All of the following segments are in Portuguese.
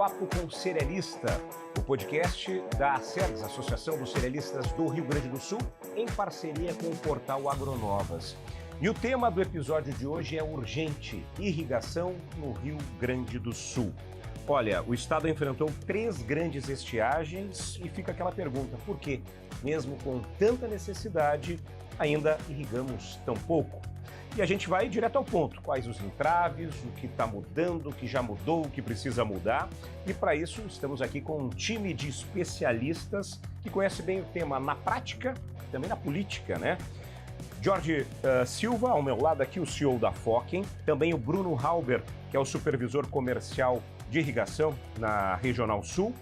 Papo com Cerealista, o podcast da ACERGS, Associação dos Cerealistas do Rio Grande do Sul, em parceria com o portal Agronovas. E o tema do episódio de hoje é urgente: irrigação no Rio Grande do Sul. Olha, o estado enfrentou 3 grandes estiagens e fica aquela pergunta: por quê? Mesmo com tanta necessidade, ainda irrigamos tão pouco? E a gente vai direto ao ponto: quais os entraves, o que está mudando, o que já mudou, o que precisa mudar. E para isso estamos aqui com um time de especialistas que conhece bem o tema na prática e também na política, né? Jorge Silva, ao meu lado aqui, o CEO da Fokken, também o Bruno Halber, que é o supervisor comercial de irrigação na Regional Sul,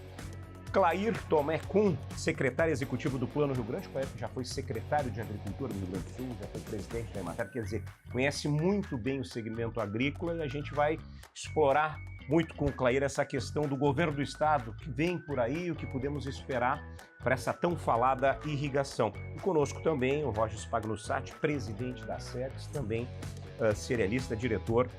Clair Tomé Kuhn, secretário executivo do Plano Rio Grande, que já foi secretário de Agricultura do Rio Grande do Sul, já foi presidente da Emater, quer dizer, conhece muito bem o segmento agrícola, e a gente vai explorar muito com o Clair essa questão do governo do estado, que vem por aí, o que podemos esperar para essa tão falada irrigação. E conosco também o Roger Spagnussati, presidente da ACERGS, também cerealista, diretor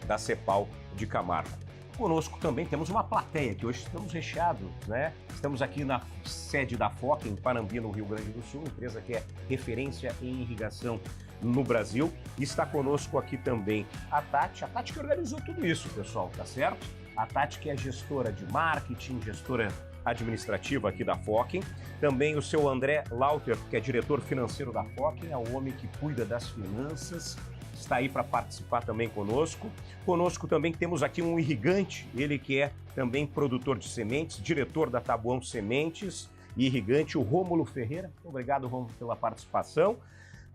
da CEPAL de Camargo. Conosco também temos uma plateia, que hoje estamos recheados, né? Estamos aqui na sede da Fokken, em Panambi, no Rio Grande do Sul, empresa que é referência em irrigação no Brasil. E está conosco aqui também a Tati que organizou tudo isso, pessoal, tá certo? A Tati, que é gestora de marketing, gestora administrativa aqui da Fokken. Também o seu André Lauter, que é diretor financeiro da Fokken, é o homem que cuida das finanças, está aí para participar também conosco. Conosco também temos aqui um irrigante, ele que é também produtor de sementes, diretor da Tabuão Sementes e irrigante, o Rômulo Ferreira. Obrigado, Rômulo, pela participação.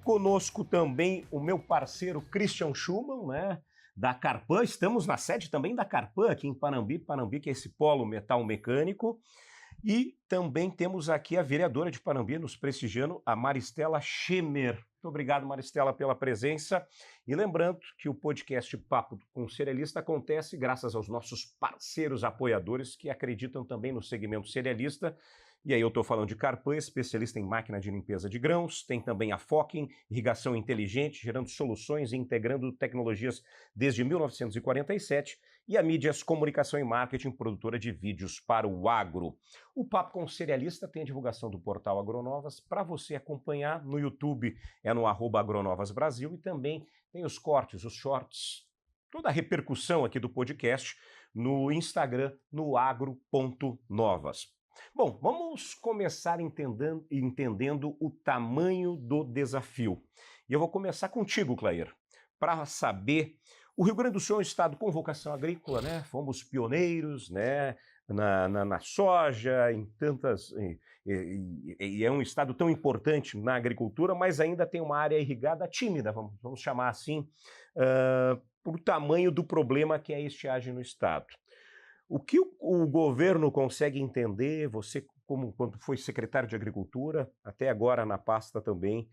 Conosco também o meu parceiro Christian Schumann, né, da Carpan. Estamos na sede também da Carpan, aqui em Panambi, que é esse polo metal mecânico. E também temos aqui a vereadora de Panambi, nos prestigiando, a Maristela Schemer. Muito obrigado, Maristela, pela presença. E lembrando que o podcast Papo com o Cerealista acontece graças aos nossos parceiros apoiadores que acreditam também no segmento cerealista. E aí eu estou falando de Carpan, especialista em máquina de limpeza de grãos. Tem também a Fokken, irrigação inteligente, gerando soluções e integrando tecnologias desde 1947. E a Mídias Comunicação e Marketing, produtora de vídeos para o agro. O Papo com o Cerealista tem a divulgação do portal Agronovas para você acompanhar no YouTube, é no @agronovasbrasil, e também tem os cortes, os shorts, toda a repercussão aqui do podcast no Instagram, no agro.novas. Bom, vamos começar entendendo o tamanho do desafio. E eu vou começar contigo, Clair, para saber. O Rio Grande do Sul é um estado com vocação agrícola, né? Fomos pioneiros, né? Na soja, em tantas. E é um estado tão importante na agricultura, mas ainda tem uma área irrigada tímida, vamos chamar assim, por tamanho do problema que é a estiagem no estado. O que o governo consegue entender, você, quando foi secretário de Agricultura, até agora na pasta também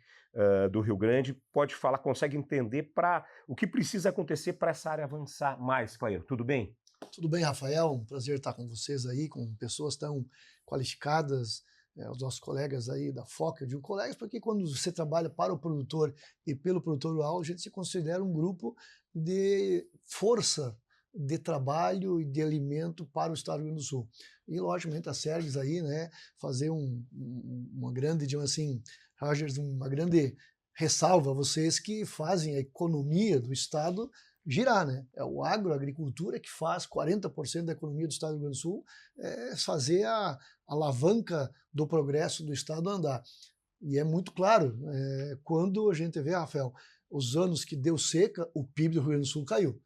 do Rio Grande, pode falar, consegue entender para o que precisa acontecer para essa área avançar mais, Clair? Tudo bem? Tudo bem, Rafael, um prazer estar com vocês aí, com pessoas tão qualificadas, os nossos colegas aí da Fokken. Eu digo colegas porque quando você trabalha para o produtor e pelo produtor rural, a gente se considera um grupo de força de trabalho e de alimento para o estado do Rio Grande do Sul. E, logicamente, a ACERGS aí, né, fazer uma grande, digamos assim, Rogers, uma grande ressalva a vocês que fazem a economia do estado girar, né? É o agroagricultura que faz 40% da economia do estado do Rio Grande do Sul, fazer a alavanca do progresso do estado andar. E é muito claro, quando a gente vê, Rafael, os anos que deu seca, o PIB do Rio Grande do Sul caiu.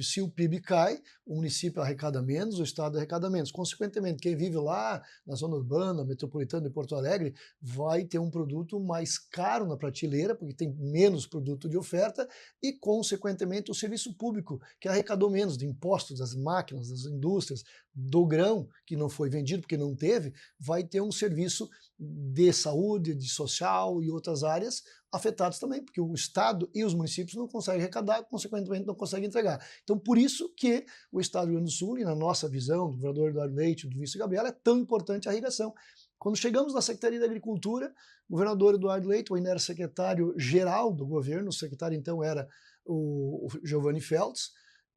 Se o PIB cai, o município arrecada menos, o estado arrecada menos. Consequentemente, quem vive lá na zona urbana, metropolitana de Porto Alegre, vai ter um produto mais caro na prateleira, porque tem menos produto de oferta, e, consequentemente, o serviço público, que arrecadou menos de impostos das máquinas, das indústrias, do grão, que não foi vendido porque não teve, vai ter um serviço de saúde, de social e outras áreas afetados também, porque o Estado e os municípios não conseguem arrecadar, consequentemente não conseguem entregar. Então, por isso que o Estado do Rio Grande do Sul, e na nossa visão, do governador Eduardo Leite e do vice Gabriel, é tão importante a irrigação. Quando chegamos na Secretaria da Agricultura, o governador Eduardo Leite, ainda era secretário-geral do governo, o secretário então era o Giovanni Feltz,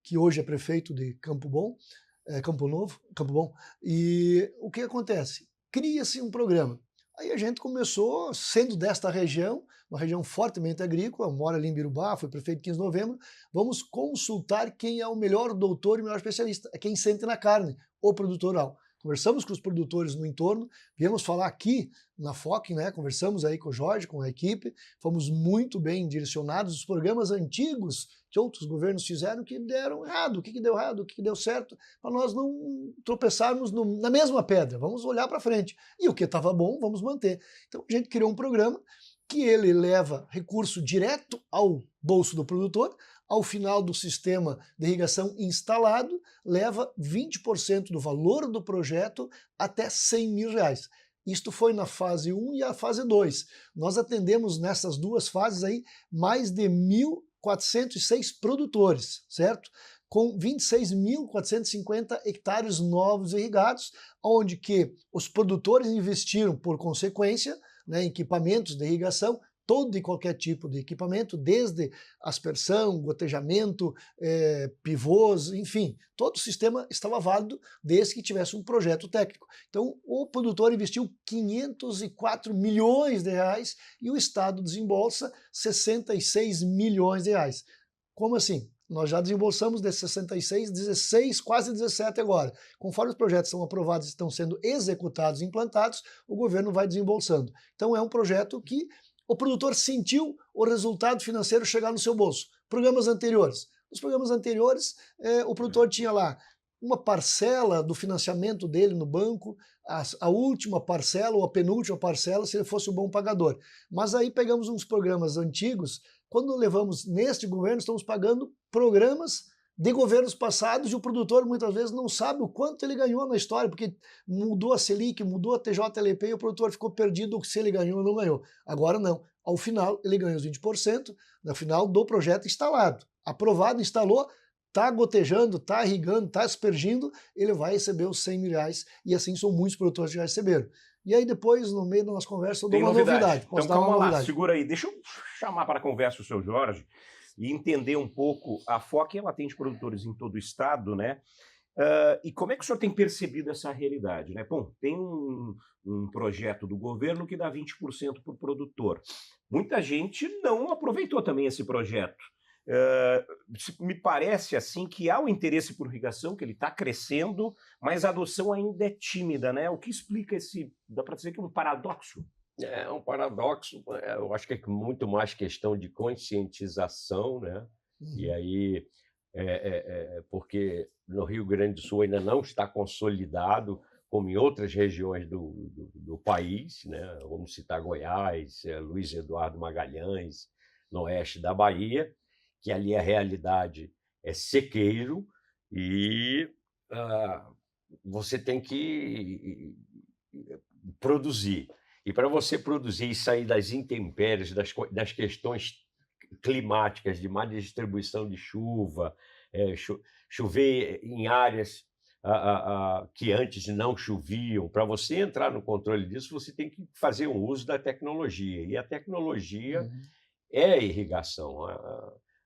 que hoje é prefeito de Campo Bom, Campo Novo, Campo Bom. E o que acontece? Cria-se um programa. Aí a gente começou, sendo desta região, uma região fortemente agrícola, mora ali em Birubá, foi prefeito 15 de novembro, vamos consultar quem é o melhor doutor e o melhor especialista, é quem sente na carne, o produtor rural. Conversamos com os produtores no entorno, viemos falar aqui na FOC, né? Conversamos aí com o Jorge, com a equipe, fomos muito bem direcionados. Os programas antigos que outros governos fizeram que deram errado, o que deu errado, o que deu certo, para nós não tropeçarmos na mesma pedra, vamos olhar para frente. E o que estava bom, vamos manter. Então a gente criou um programa que ele leva recurso direto ao bolso do produtor, ao final do sistema de irrigação instalado, leva 20% do valor do projeto até R$ 100.000. Isto foi na fase 1 e a fase 2. Nós atendemos nessas duas fases aí mais de 1.406 produtores, certo? Com 26.450 hectares novos irrigados, onde que os produtores investiram, por consequência, né, em equipamentos de irrigação, todo e qualquer tipo de equipamento, desde aspersão, gotejamento, pivôs, enfim, todo o sistema estava válido desde que tivesse um projeto técnico. Então, o produtor investiu 504 milhões de reais e o Estado desembolsa 66 milhões de reais. Como assim? Nós já desembolsamos desses 66, 16, quase 17 agora. Conforme os projetos são aprovados e estão sendo executados e implantados, o governo vai desembolsando. Então é um projeto que o produtor sentiu o resultado financeiro chegar no seu bolso. Programas anteriores. Nos programas anteriores, o produtor tinha lá uma parcela do financiamento dele no banco, a última parcela ou a penúltima parcela, se ele fosse um bom pagador. Mas aí pegamos uns programas antigos, quando levamos neste governo, estamos pagando programas de governos passados e o produtor muitas vezes não sabe o quanto ele ganhou na história, porque mudou a Selic, mudou a TJLP e o produtor ficou perdido se ele ganhou ou não ganhou. Agora não. Ao final, ele ganha os 20% no final do projeto instalado. Aprovado, instalou, está gotejando, está irrigando, está aspergindo, ele vai receber os 100 mil reais e assim são muitos produtores que já receberam. E aí depois, no meio da nossa conversa, eu dou uma novidade. Posso dar uma novidade? Segura aí, deixa eu chamar para a conversa o seu Jorge e entender um pouco. A FOC, ela atende produtores em todo o estado, né? E como é que o senhor tem percebido essa realidade, né? Bom, tem um projeto do governo que dá 20% para o produtor. Muita gente não aproveitou também esse projeto. Me parece assim que há o interesse por irrigação, que ele está crescendo, mas a adoção ainda é tímida, né? O que explica dá para dizer que é um paradoxo? É um paradoxo, eu acho que é muito mais questão de conscientização, né? E aí, porque no Rio Grande do Sul ainda não está consolidado, como em outras regiões do país, né? Vamos citar Goiás, Luiz Eduardo Magalhães, no oeste da Bahia, que ali a realidade é sequeiro e você tem que produzir. E para você produzir e sair das intempéries, das questões climáticas, de má distribuição de chuva, chover em áreas que antes não choviam, para você entrar no controle disso, você tem que fazer um uso da tecnologia. E a tecnologia é a irrigação.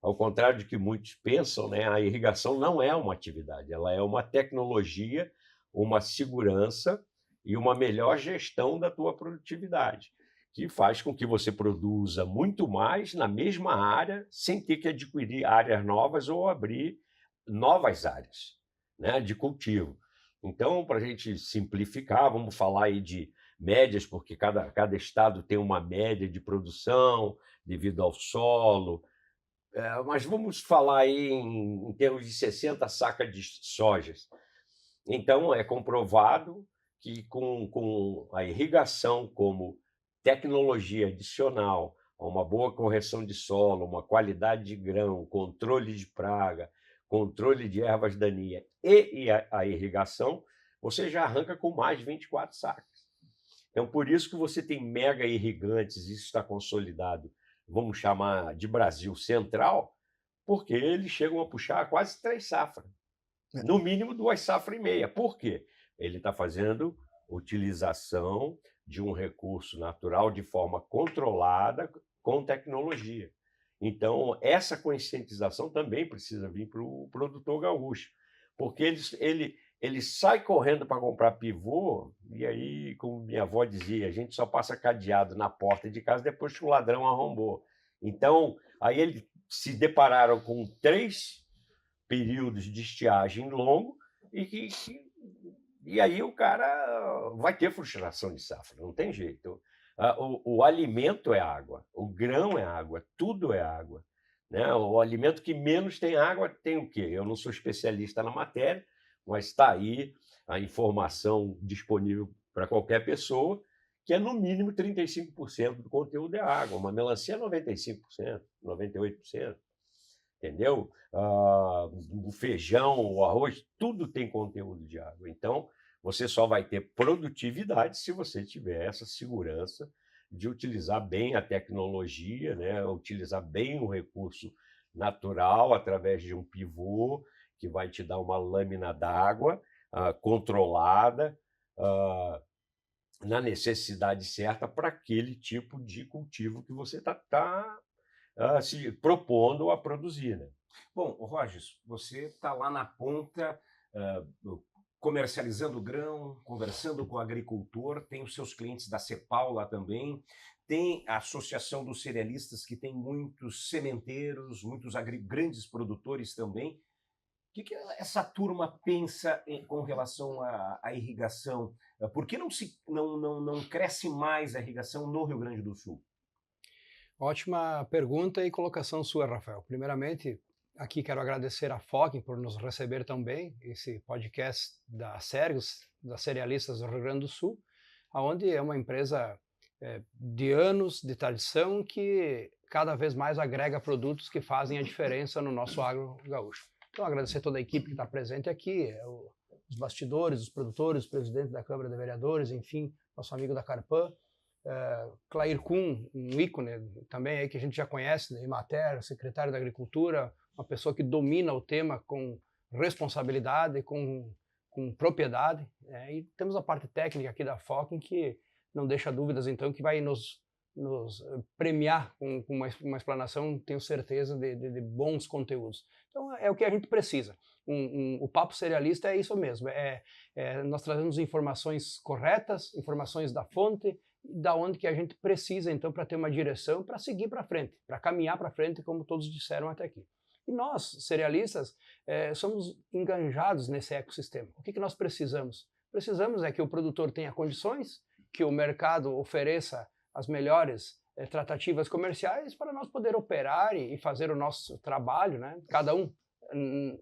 Ao contrário de que muitos pensam, né, a irrigação não é uma atividade, ela é uma tecnologia, uma segurança e uma melhor gestão da tua produtividade, que faz com que você produza muito mais na mesma área, sem ter que adquirir áreas novas ou abrir novas áreas, né, de cultivo. Então, para a gente simplificar, vamos falar aí de médias, porque cada estado tem uma média de produção devido ao solo, mas vamos falar aí em termos de 60 sacas de sojas. Então, é comprovado que com a irrigação como tecnologia adicional a uma boa correção de solo, uma qualidade de grão, controle de praga, controle de ervas daninhas e a irrigação, você já arranca com mais de 24 sacas. Então, por isso que você tem mega irrigantes, isso está consolidado, vamos chamar de Brasil Central, porque eles chegam a puxar quase 3 safras. No mínimo 2,5 safras. Por quê? Ele está fazendo utilização de um recurso natural de forma controlada com tecnologia. Então, essa conscientização também precisa vir para o produtor gaúcho, porque ele sai correndo para comprar pivô, e aí, como minha avó dizia, a gente só passa cadeado na porta de casa depois que o ladrão arrombou. Então, aí eles se depararam com 3 períodos de estiagem longo e aí o cara vai ter frustração de safra, não tem jeito. O alimento é água, o grão é água, tudo é água, né? O alimento que menos tem água tem o quê? Eu não sou especialista na matéria, mas está aí a informação disponível para qualquer pessoa, que é no mínimo 35% do conteúdo é água. Uma melancia é 95%, 98%. Entendeu? O feijão, o arroz, tudo tem conteúdo de água. Então, você só vai ter produtividade se você tiver essa segurança de utilizar bem a tecnologia, né? Utilizar bem o recurso natural através de um pivô que vai te dar uma lâmina d'água controlada na necessidade certa para aquele tipo de cultivo que você está se propondo a produzir, né? Bom, Rogers, você está lá na ponta, comercializando grão, conversando com o agricultor, tem os seus clientes da CEPAL lá também, tem a Associação dos Cerealistas, que tem muitos sementeiros, muitos grandes produtores também. O que essa turma pensa com relação à irrigação? Por que não cresce mais a irrigação no Rio Grande do Sul? Ótima pergunta e colocação sua, Rafael. Primeiramente, aqui quero agradecer a Focking por nos receber tão bem, esse podcast da Sergos, das Cerealistas do Rio Grande do Sul, onde é uma empresa de anos de tradição que cada vez mais agrega produtos que fazem a diferença no nosso agro gaúcho. Então, agradecer toda a equipe que está presente aqui, os bastidores, os produtores, os presidentes da Câmara de Vereadores, enfim, nosso amigo da Carpan, Clair Kuhn, um ícone também aí que a gente já conhece, né, Imater, secretário da Agricultura, uma pessoa que domina o tema com responsabilidade, com propriedade, e temos a parte técnica aqui da Focking que não deixa dúvidas, então, que vai nos premiar com uma explanação, tenho certeza, de bons conteúdos. Então, é o que a gente precisa. O Papo Cerealista é isso mesmo, nós trazemos informações corretas, informações da fonte, da onde que a gente precisa, então, para ter uma direção, para seguir para frente, para caminhar para frente, como todos disseram até aqui. E nós, cerealistas, somos enganjados nesse ecossistema. O que nós precisamos? Precisamos que o produtor tenha condições, que o mercado ofereça as melhores tratativas comerciais para nós poder operar e fazer o nosso trabalho, né? Cada um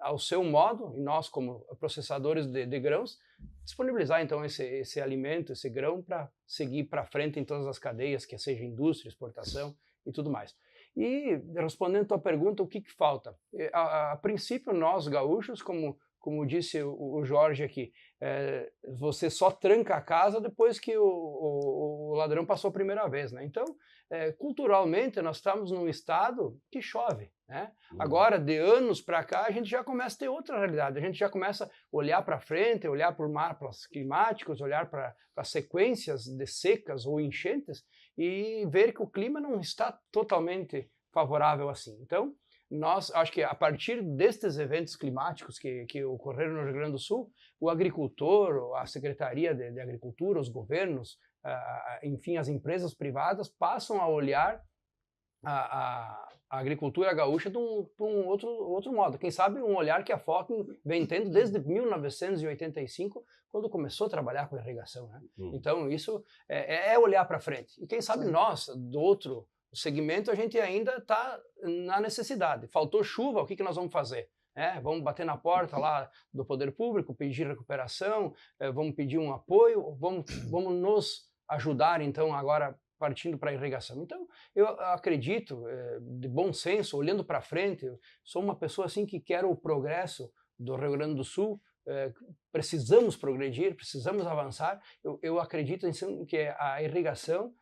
ao seu modo, e nós como processadores de grãos, disponibilizar então esse alimento, esse grão para seguir para frente em todas as cadeias, que seja indústria, exportação e tudo mais. E respondendo a tua pergunta, o que falta? A princípio, nós gaúchos, como disse o Jorge aqui, você só tranca a casa depois que o ladrão passou a primeira vez, né? Então, culturalmente, nós estamos num estado que chove, né? Agora, de anos para cá, a gente já começa a ter outra realidade, a gente já começa a olhar para frente, olhar por mapas climáticos, olhar para sequências de secas ou enchentes e ver que o clima não está totalmente favorável assim. Então, acho que a partir destes eventos climáticos que ocorreram no Rio Grande do Sul, o agricultor, a Secretaria de Agricultura, os governos, enfim, as empresas privadas passam a olhar a agricultura gaúcha de um outro modo. Quem sabe um olhar que a Focking vem tendo desde 1985, quando começou a trabalhar com irrigação, né? Então, isso é olhar para frente. E quem sabe nós, do outro segmento, a gente ainda está na necessidade. Faltou chuva, o que nós vamos fazer? Vamos bater na porta lá do poder público, pedir recuperação, vamos pedir um apoio, vamos nos ajudar, então, agora partindo para a irrigação. Então, eu acredito, de bom senso, olhando para frente, eu sou uma pessoa assim que quer o progresso do Rio Grande do Sul, precisamos progredir, precisamos avançar. Eu acredito em que a irrigação,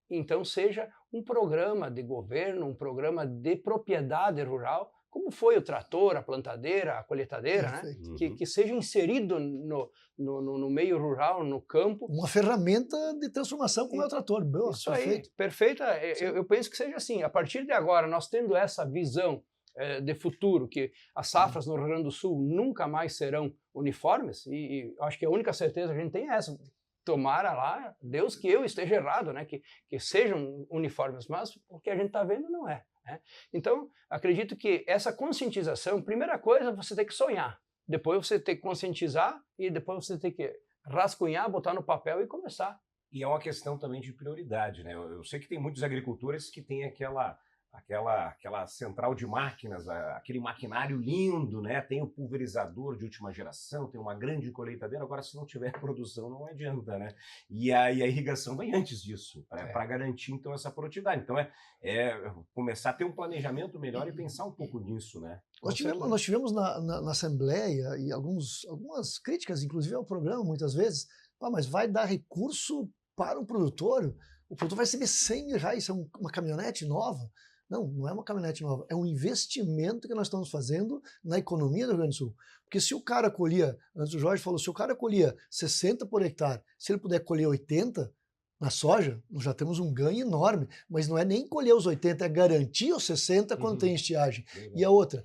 então, seja um programa de governo, um programa de propriedade rural, como foi o trator, a plantadeira, a colheitadeira, né? Que seja inserido no meio rural, no campo. Uma ferramenta de transformação como é o trator. Isso aí, perfeita. Eu penso que seja assim. A partir de agora, nós tendo essa visão de futuro, que as safras no Rio Grande do Sul nunca mais serão uniformes, e acho que a única certeza que a gente tem é essa. Tomara lá, Deus que eu esteja errado, né? Que sejam uniformes, mas o que a gente está vendo não é. Né? Então, acredito que essa conscientização, primeira coisa, você tem que sonhar, depois você tem que conscientizar e depois você tem que rascunhar, botar no papel e começar. E é uma questão também de prioridade, né? Eu sei que tem muitos agricultores que têm aquela central de máquinas, aquele maquinário lindo, né? Tem o pulverizador de última geração, tem uma grande colheitadeira. Agora, se não tiver produção, não adianta, né? E a irrigação vem antes disso, para garantir, então, essa produtividade. Então, é começar a ter um planejamento melhor e pensar um pouco nisso, né? Nós tivemos na Assembleia e algumas críticas, inclusive ao programa, muitas vezes, mas vai dar recurso para o produtor vai receber R$100, isso é uma caminhonete nova? Não é uma caminhonete nova, é um investimento que nós estamos fazendo na economia do Rio Grande do Sul. Porque se o cara colhia, antes o Jorge falou, se o cara colhia 60 por hectare, se ele puder colher 80 na soja, nós já temos um ganho enorme. Mas não é nem colher os 80, é garantir os 60 quando tem estiagem. E a outra,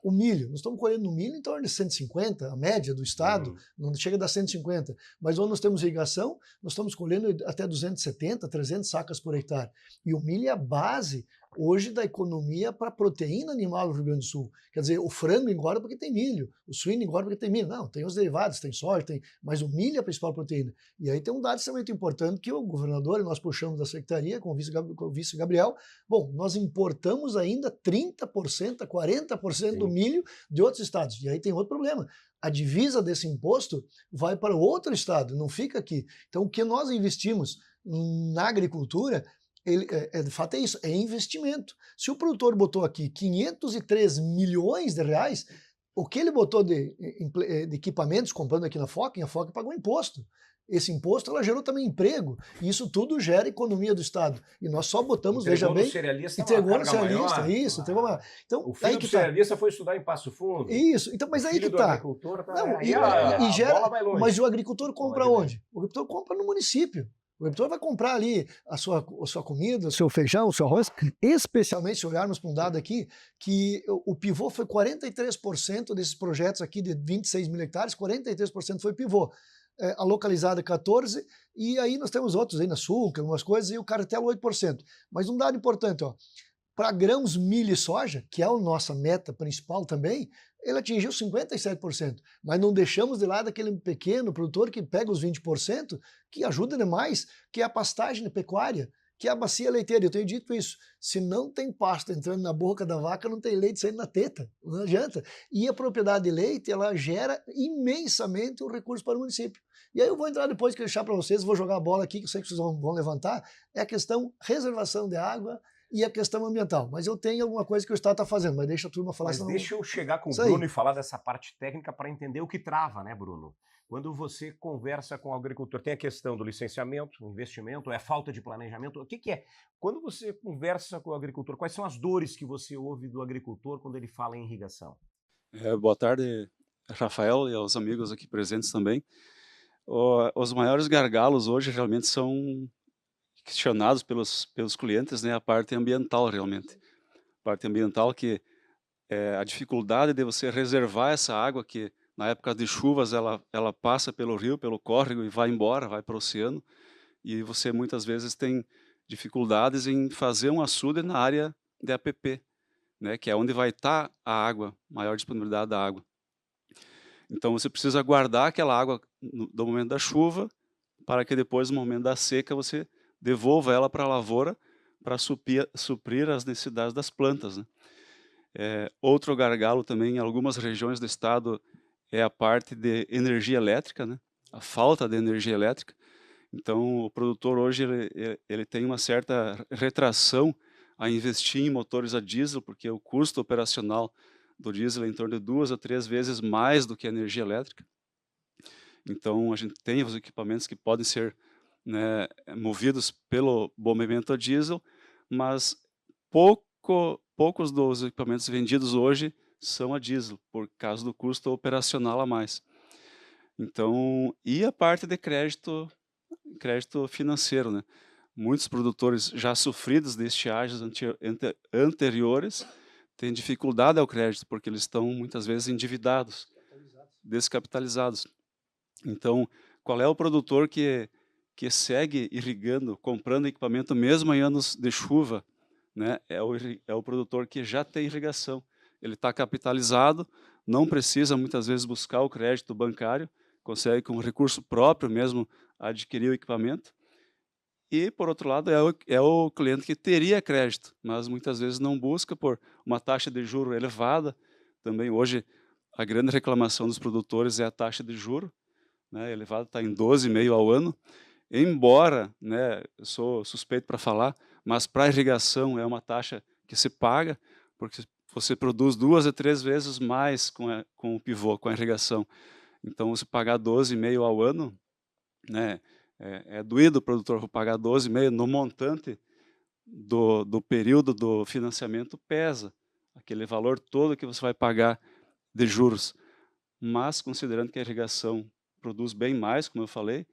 o milho, nós estamos colhendo no milho em torno de 150, a média do estado, não chega a dar 150. Mas onde nós temos irrigação, nós estamos colhendo até 270, 300 sacas por hectare. E o milho é a base hoje da economia para proteína animal no Rio Grande do Sul. Quer dizer, o frango engorda porque tem milho, o suíno engorda porque tem milho. Não, tem os derivados, tem soja, mas o milho é a principal proteína. E aí tem um dado extremamente importante que o governador e nós puxamos da secretaria com o vice Gabriel. Bom, nós importamos ainda 30% a 40% do milho de outros estados. E aí tem outro problema. A divisa desse imposto vai para outro estado, não fica aqui. Então, o que nós investimos na agricultura, de fato é isso, é investimento. Se o produtor botou aqui 503 milhões de reais, o que ele botou de equipamentos comprando aqui na FOC, a FOC pagou imposto. Esse imposto ela gerou também emprego, e isso tudo gera economia do Estado. E nós só botamos, veja bem, entregou no cerealista, isso. Então, o filho do cerealista foi estudar em Passo Fundo. Isso, então, mas aí que tá. Mas o agricultor compra onde? O agricultor compra no município. O agricultor vai comprar ali a sua comida, o seu feijão, o seu arroz, especialmente se olharmos para um dado aqui, que o pivô foi 43% desses projetos aqui de 26 mil hectares, 43% foi pivô. A localizada 14%, e aí nós temos outros aí na açúcar, algumas coisas, e o cartel 8%. Mas um dado importante, para grãos, milho e soja, que é a nossa meta principal também, ele atingiu 57%, mas não deixamos de lado aquele pequeno produtor que pega os 20%, que ajuda demais, que é a pastagem de pecuária, que é a bacia leiteira. Eu tenho dito isso, se não tem pasto entrando na boca da vaca, não tem leite saindo na teta, não adianta. E a propriedade de leite, ela gera imensamente um recurso para o município. E aí eu vou entrar depois, que deixar para vocês, vou jogar a bola aqui, que eu sei que vocês vão levantar, é a questão reservação de água e a questão ambiental. Mas eu tenho alguma coisa que o Estado está fazendo, mas deixa a turma falar. Mas deixa eu chegar com o Bruno e falar dessa parte técnica para entender o que trava, né, Bruno? Quando você conversa com o agricultor, tem a questão do licenciamento, investimento, é falta de planejamento, o que é? Quando você conversa com o agricultor, quais são as dores que você ouve do agricultor quando ele fala em irrigação? Boa tarde, Rafael, e aos amigos aqui presentes também. Os maiores gargalos hoje realmente são questionados pelos clientes, né, a parte ambiental realmente. A parte ambiental que é a dificuldade de você reservar essa água que na época de chuvas ela passa pelo rio, pelo córrego e vai embora, vai para o oceano, e você muitas vezes tem dificuldades em fazer um açude na área de APP, né, que é onde vai estar a água, maior disponibilidade da água. Então você precisa guardar aquela água do momento da chuva, para que depois, no momento da seca, você devolva ela para a lavoura para suprir as necessidades das plantas, né? Outro gargalo também em algumas regiões do estado é a parte de energia elétrica, né? A falta de energia elétrica. Então o produtor hoje ele tem uma certa retração a investir em motores a diesel, porque o custo operacional do diesel é em torno de 2 a 3 vezes mais do que a energia elétrica. Então a gente tem os equipamentos que podem ser, né, movidos pelo movimento a diesel, mas poucos dos equipamentos vendidos hoje são a diesel, por causa do custo operacional a mais. Então, e a parte de crédito financeiro, né? Muitos produtores já sofridos de estiagens anteriores têm dificuldade ao crédito, porque eles estão muitas vezes endividados, descapitalizados. Então, qual é o produtor que segue irrigando, comprando equipamento mesmo em anos de chuva, né? É o produtor que já tem irrigação. Ele está capitalizado, não precisa muitas vezes buscar o crédito bancário, consegue com recurso próprio mesmo adquirir o equipamento. E, por outro lado, é o cliente que teria crédito, mas muitas vezes não busca por uma taxa de juro elevada. Também hoje a grande reclamação dos produtores é a taxa de juro, né, elevada, está em 12,5% ao ano. Embora, né, eu sou suspeito para falar, mas para a irrigação é uma taxa que se paga, porque você produz 2 a 3 vezes mais com o pivô, com a irrigação. Então, você pagar 12,5% ao ano, né, é doído o produtor pagar 12,5% no montante do período do financiamento, pesa aquele valor todo que você vai pagar de juros. Mas, considerando que a irrigação produz bem mais, como eu falei,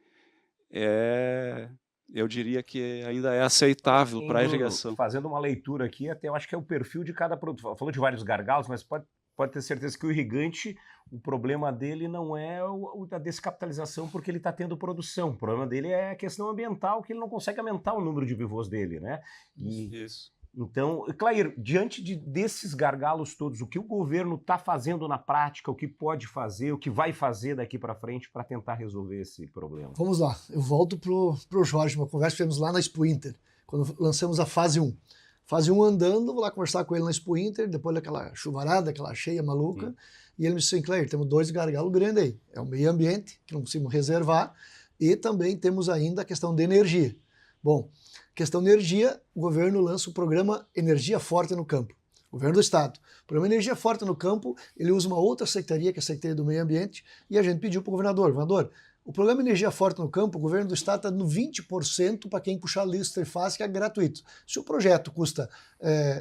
eu diria que ainda é aceitável para a irrigação. Fazendo uma leitura aqui, até eu acho que é o perfil de cada produtor. Falou de vários gargalos, mas pode ter certeza que o irrigante, o problema dele não é a descapitalização porque ele está tendo produção. O problema dele é a questão ambiental, que ele não consegue aumentar o número de pivôs dele, né? Isso. Então, Clair, diante desses gargalos todos, o que o governo está fazendo na prática, o que pode fazer, o que vai fazer daqui para frente para tentar resolver esse problema? Vamos lá, eu volto pro Jorge, uma conversa que tivemos lá na Expo Inter, quando lançamos a fase 1. Fase 1 andando, vou lá conversar com ele na Expo Inter, depois daquela chuvarada, aquela cheia maluca, e ele me disse assim, Clair, temos 2 gargalos grandes aí, é o meio ambiente, que não conseguimos reservar, e também temos ainda a questão de energia. Bom, questão de energia, o governo lança o programa Energia Forte no Campo, governo do Estado. O programa Energia Forte no Campo, ele usa uma outra secretaria, que é a Secretaria do Meio Ambiente, e a gente pediu para o governador, o programa Energia Forte no Campo, o governo do Estado está dando 20% para quem puxar lista trifásica, é gratuito. Se o projeto custa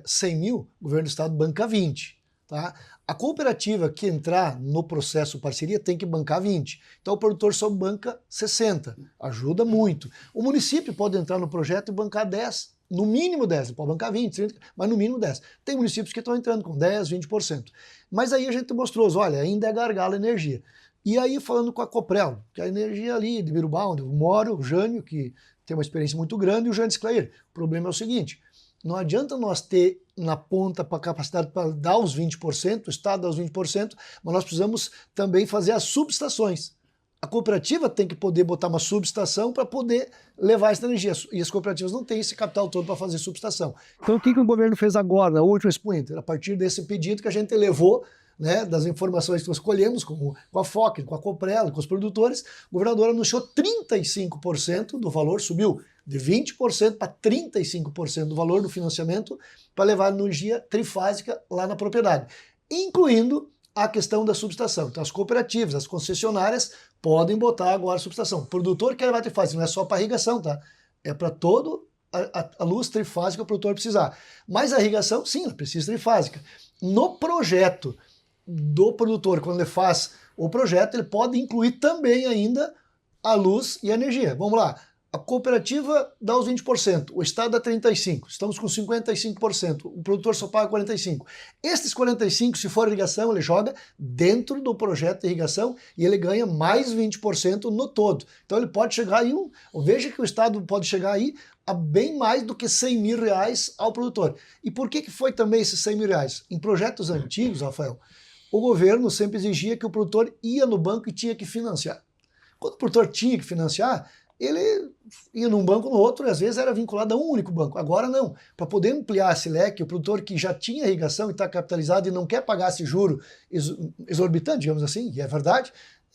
100 mil, o governo do Estado banca 20. Tá? A cooperativa que entrar no processo parceria tem que bancar 20. Então o produtor só banca 60. Ajuda muito. O município pode entrar no projeto e bancar 10. No mínimo 10, pode bancar 20, 30, mas no mínimo 10. Tem municípios que estão entrando com 10, 20%. Mas aí a gente mostrou, olha, ainda é gargalo a energia. E aí falando com a Coprel, que a energia ali de Birubá, onde eu moro, o Jânio, que tem uma experiência muito grande, e o Jânio disse, Clair, o problema é o seguinte, não adianta nós ter na ponta para capacidade para dar os 20%, o Estado dá os 20%, mas nós precisamos também fazer as subestações. A cooperativa tem que poder botar uma subestação para poder levar essa energia, e as cooperativas não têm esse capital todo para fazer subestação. Então o que o governo fez agora, na última Expo Inter? A partir desse pedido que a gente levou, né, das informações que nós colhemos com a FOC, com a Coprel, com os produtores, o governador anunciou 35% do valor, subiu de 20% para 35% do valor do financiamento para levar energia trifásica lá na propriedade, incluindo a questão da subestação. Então as cooperativas, as concessionárias podem botar agora a subestação. O produtor quer levar trifásica, não é só para irrigação, tá? É para todo a luz trifásica que o produtor precisar. Mas a irrigação, sim, ela precisa trifásica. No projeto do produtor, quando ele faz o projeto, ele pode incluir também ainda a luz e a energia. Vamos lá, a cooperativa dá os 20%, o Estado dá 35%, estamos com 55%, o produtor só paga 45%. Esses 45%, se for irrigação, ele joga dentro do projeto de irrigação e ele ganha mais 20% no todo. Então ele pode chegar aí, veja que o Estado pode chegar aí a bem mais do que 100 mil reais ao produtor. E por que foi também esses 100 mil reais? Em projetos antigos, Rafael, o governo sempre exigia que o produtor ia no banco e tinha que financiar. Quando o produtor tinha que financiar, ele ia num banco no outro e às vezes era vinculado a um único banco. Agora não. Para poder ampliar esse leque, o produtor que já tinha irrigação e está capitalizado e não quer pagar esse juro exorbitante, digamos assim, e é verdade,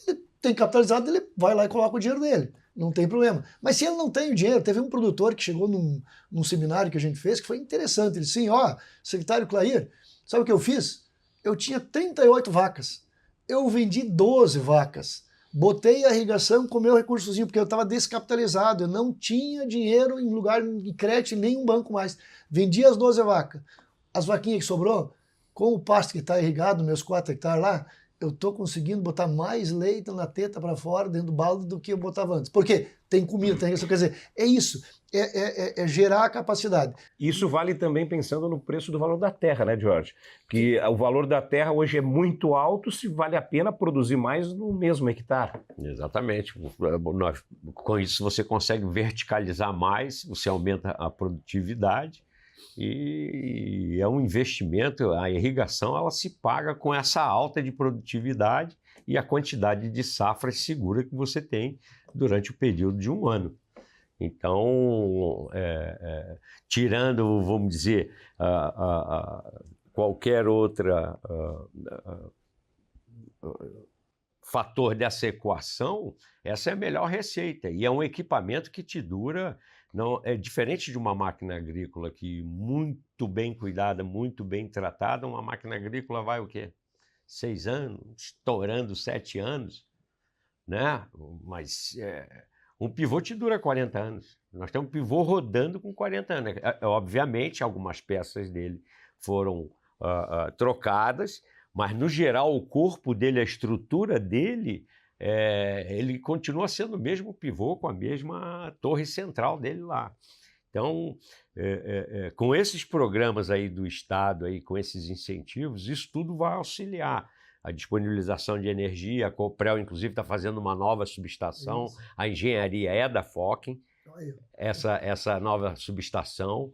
ele tem capitalizado, ele vai lá e coloca o dinheiro dele. Não tem problema. Mas se ele não tem o dinheiro, teve um produtor que chegou num seminário que a gente fez que foi interessante. Ele disse assim, secretário Clair, sabe o que eu fiz? Eu tinha 38 vacas, eu vendi 12 vacas, botei a irrigação com o meu recursozinho, porque eu estava descapitalizado, eu não tinha dinheiro em lugar de crédito em nenhum banco mais. Vendi as 12 vacas. As vaquinhas que sobrou, com o pasto que está irrigado, meus 4 hectares lá, eu estou conseguindo botar mais leite na teta para fora, dentro do balde, do que eu botava antes. Por quê? tem comida, tem irrigação. Quer dizer, é isso, é gerar a capacidade. Isso vale também pensando no preço do valor da terra, né, Jorge? Que o valor da terra hoje é muito alto, se vale a pena produzir mais no mesmo hectare. Exatamente. Com isso você consegue verticalizar mais, você aumenta a produtividade e é um investimento. A irrigação ela se paga com essa alta de produtividade e a quantidade de safras segura que você tem durante o período de um ano. Então, tirando, vamos dizer, qualquer outra fator dessa equação, essa é a melhor receita. E é um equipamento que te dura, não é diferente de uma máquina agrícola que muito bem cuidada, muito bem tratada, uma máquina agrícola vai o quê? 6 anos, estourando 7 anos, né? Mas um pivô te dura 40 anos. Nós temos um pivô rodando com 40 anos. Obviamente, algumas peças dele foram trocadas, mas, no geral, o corpo dele, a estrutura dele, ele continua sendo o mesmo pivô com a mesma torre central dele lá. Então, com esses programas aí do Estado, aí, com esses incentivos, isso tudo vai auxiliar. A disponibilização de energia, a Coprel, inclusive, está fazendo uma nova subestação, isso. A engenharia é da Focking, essa nova subestação,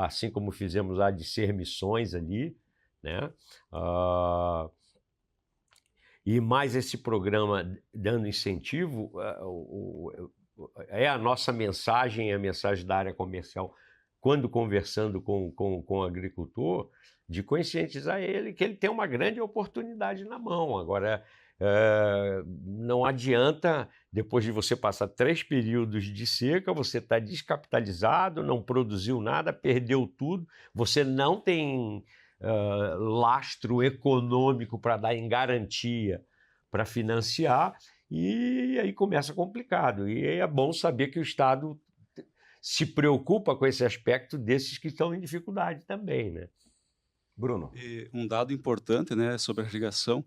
assim como fizemos a de Ser Missões ali, né? E mais esse programa dando incentivo, é a nossa mensagem, a mensagem da área comercial, quando conversando com o agricultor, de conscientizar ele que ele tem uma grande oportunidade na mão. Agora, não adianta, depois de você passar 3 períodos de seca, você está descapitalizado, não produziu nada, perdeu tudo, você não tem lastro econômico para dar em garantia para financiar, e aí começa complicado. E é bom saber que o Estado se preocupa com esse aspecto desses que estão em dificuldade também, né? Bruno. E um dado importante, né, sobre a irrigação,